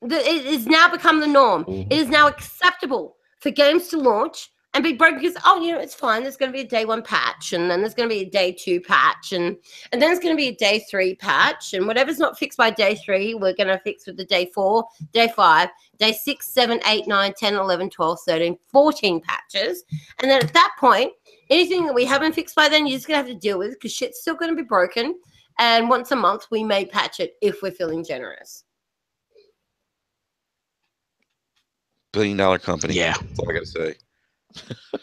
It has now become the norm. It is now acceptable for games to launch and be broken because, it's fine. There's going to be a day 1 patch, and then there's going to be a day 2 patch, and then there's going to be a day 3 patch, and whatever's not fixed by day 3, we're going to fix with the day 4, day 5, day 6, 7, 8, 9, 10, 11, 12, 13, 14 patches. And then at that point, anything that we haven't fixed by then, you're just going to have to deal with because shit's still going to be broken. And once a month, we may patch it if we're feeling generous. Billion-dollar company. Yeah. That's all I got to say.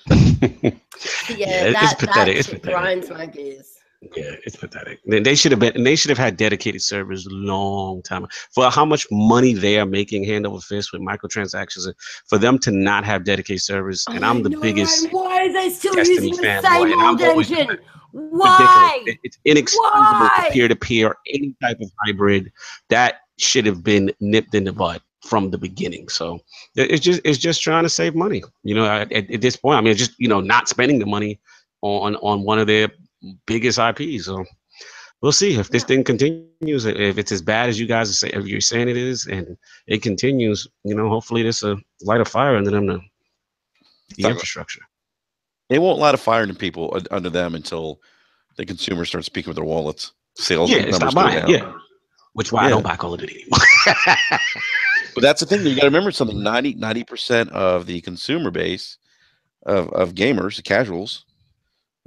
It's pathetic. It's pathetic. Grinds my gears. Yeah, it's pathetic. They should have had dedicated servers long time for how much money they are making hand over fist with microtransactions. For them to not have dedicated servers, and I'm the biggest. Why are they still Destiny using the fanboy, same and I'm old always engine? Why? Ridiculous. It's inexcusable to peer-to-peer or any type of hybrid. That should have been nipped in the bud from the beginning. So it's just trying to save money. At this point, I mean, just not spending the money on one of their biggest IPs. So we'll see if this thing continues. If it's as bad as you guys you're saying it is, and it continues, hopefully this light a fire under them, the infrastructure. They won't light a fire into people under them until the consumers start speaking with their wallets. Sales numbers stop buying. Yeah, which why I don't buy Call of Duty anymore. But that's the thing. You got to remember something. 90% of the consumer base of gamers, the casuals,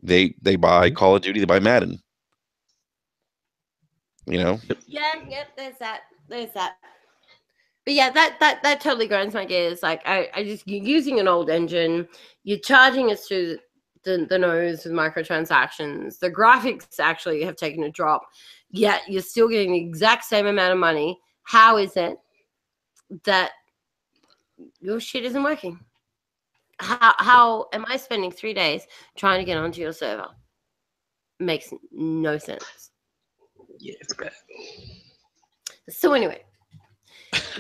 they buy Call of Duty. They buy Madden. Yeah. There's that. But yeah, that totally grinds my gears. Like you're using an old engine. You're charging us through the nose with microtransactions. The graphics actually have taken a drop. Yet you're still getting the exact same amount of money. How is it that your shit isn't working? How am I spending 3 days trying to get onto your server? Makes no sense. Yeah, it's bad. So anyway,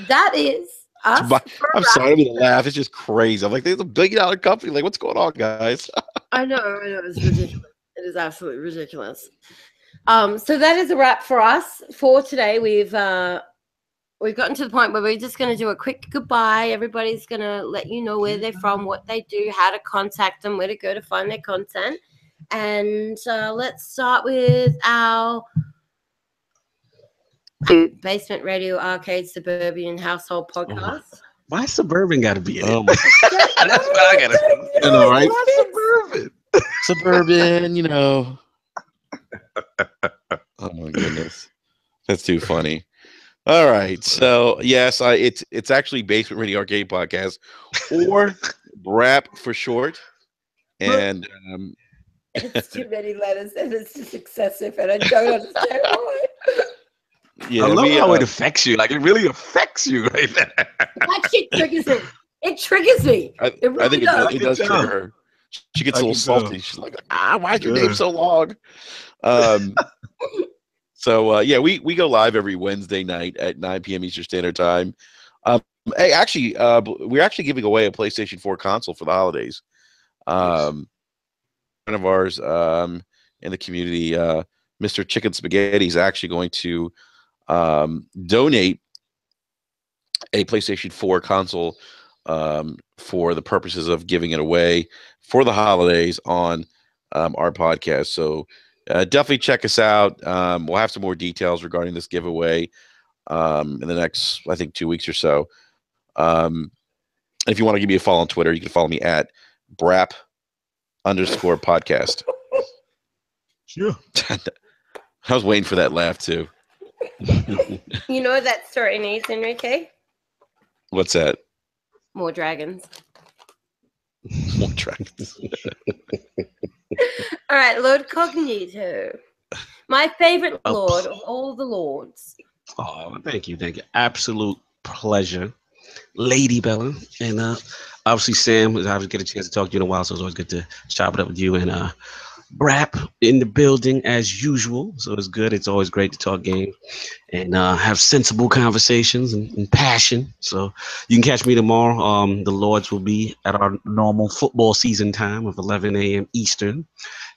that is us. I'm sorry to laugh. It's just crazy. I'm like, there's $1 billion company. Like, what's going on, guys? I know. It's ridiculous. It is absolutely ridiculous. So that is a wrap for us for today. We've gotten to the point where we're just going to do a quick goodbye. Everybody's going to let you know where they're from, what they do, how to contact them, where to go to find their content. And let's start with our Basement Radio Arcade Suburban Household Podcast. Why Suburban got to be in it? That's what I got to say. You know, right? Suburban, Oh, my goodness. That's too funny. All right, so yes, it's actually Basement Radio Arcade Podcast, or BRAP for short, and it's too many letters and it's just excessive, and I don't understand why. Yeah, I love how it affects you. Like it really affects you right there. That shit triggers me. It triggers me. I think it does trigger her. She gets a little salty. She's like, why is your name so long? So yeah, we go live every Wednesday night at 9 p.m. Eastern Standard Time. Hey, actually, we're actually giving away a PlayStation 4 console for the holidays. Friend of ours in the community, Mr. Chicken Spaghetti, is actually going to donate a PlayStation 4 console for the purposes of giving it away for the holidays on our podcast. So definitely check us out. We'll have some more details regarding this giveaway in the next, I think, 2 weeks or so. If you want to give me a follow on Twitter, you can follow me at BRAP_podcast. Sure. I was waiting for that laugh too. You know what that story needs, Enrique? What's that? More dragons. More dragons. All right, Lord Cognito. My favorite lord of all the lords. Oh, thank you. Absolute pleasure. Lady Bella. And obviously Sam, I always get a chance to talk to you in a while, so it's always good to chop it up with you. And BRAP in the building as usual. So it's good. It's always great to talk game and have sensible conversations and passion. So you can catch me tomorrow. The Lords will be at our normal football season time of 11 a.m. Eastern.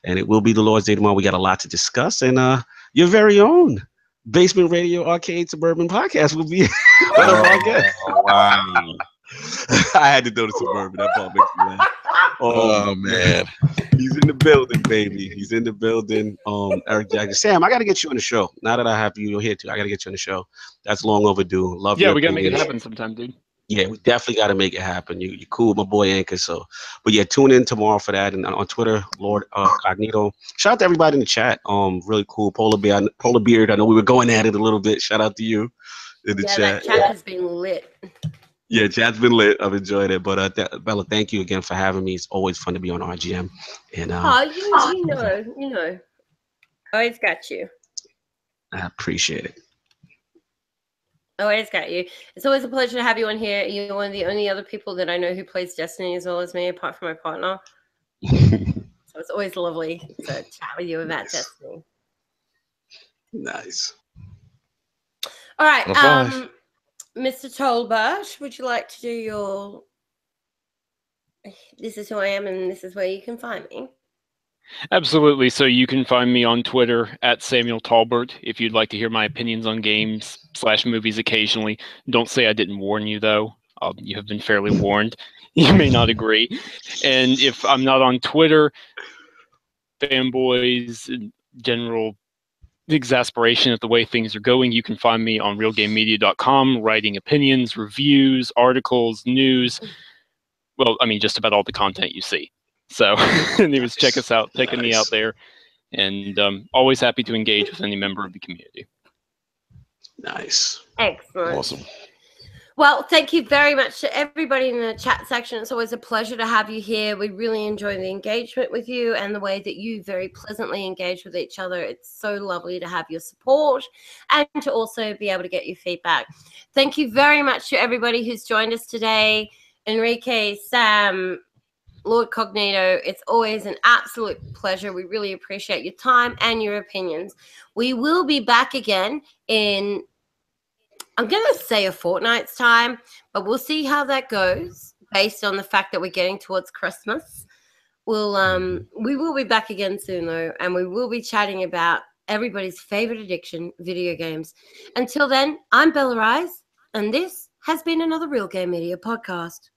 And it will be the Lord's Day tomorrow. We got a lot to discuss. And your very own Basement Radio Arcade Suburban Podcast will be one of our guests. Wow. I had to do the Suburban. That part makes me laugh. Oh man. He's in the building, baby. He's in the building. Eric Jackson. Sam, I got to get you on the show. Now that I have you here too, I got to get you on the show. That's long overdue. Love you. Yeah, we got to make it happen sometime, dude. Yeah, we definitely got to make it happen. You're cool with my boy Anchor. So, but yeah, tune in tomorrow for that. And on Twitter, Lord Cognito. Shout out to everybody in the chat. Really cool. Polar Beard. I know we were going at it a little bit. Shout out to you in the chat. That chat has been lit. Yeah, chat's been lit. I've enjoyed it. But Bella, thank you again for having me. It's always fun to be on RGM. And you know, always got you. I appreciate it. Always got you. It's always a pleasure to have you on here. You're one of the only other people that I know who plays Destiny as well as me, apart from my partner. So it's always lovely to chat with you about Destiny. Nice. All right, Mr. Tolbert, would you like to do your "This is who I am and this is where you can find me"? Absolutely. So you can find me on Twitter at Samuel Tolbert if you'd like to hear my opinions on games / movies occasionally. Don't say I didn't warn you, though. You have been fairly warned. You may not agree. And if I'm not on Twitter, fanboys, general exasperation at the way things are going, you can find me on realgamemedia.com writing opinions, reviews, articles, news. Well, I mean, just about all the content you see. So anyways, check us out, taking me out there, and always happy to engage with any member of the community. Nice. Excellent. Awesome. Well, thank you very much to everybody in the chat section. It's always a pleasure to have you here. We really enjoy the engagement with you and the way that you very pleasantly engage with each other. It's so lovely to have your support and to also be able to get your feedback. Thank you very much to everybody who's joined us today. Enrique, Sam, Lord Cognito, it's always an absolute pleasure. We really appreciate your time and your opinions. We will be back again in, I'm going to say a fortnight's time, but we'll see how that goes based on the fact that we're getting towards Christmas. We will be back again soon, though, and we will be chatting about everybody's favorite addiction, video games. Until then, I'm Bella Ryse, and this has been another Real Game Media podcast.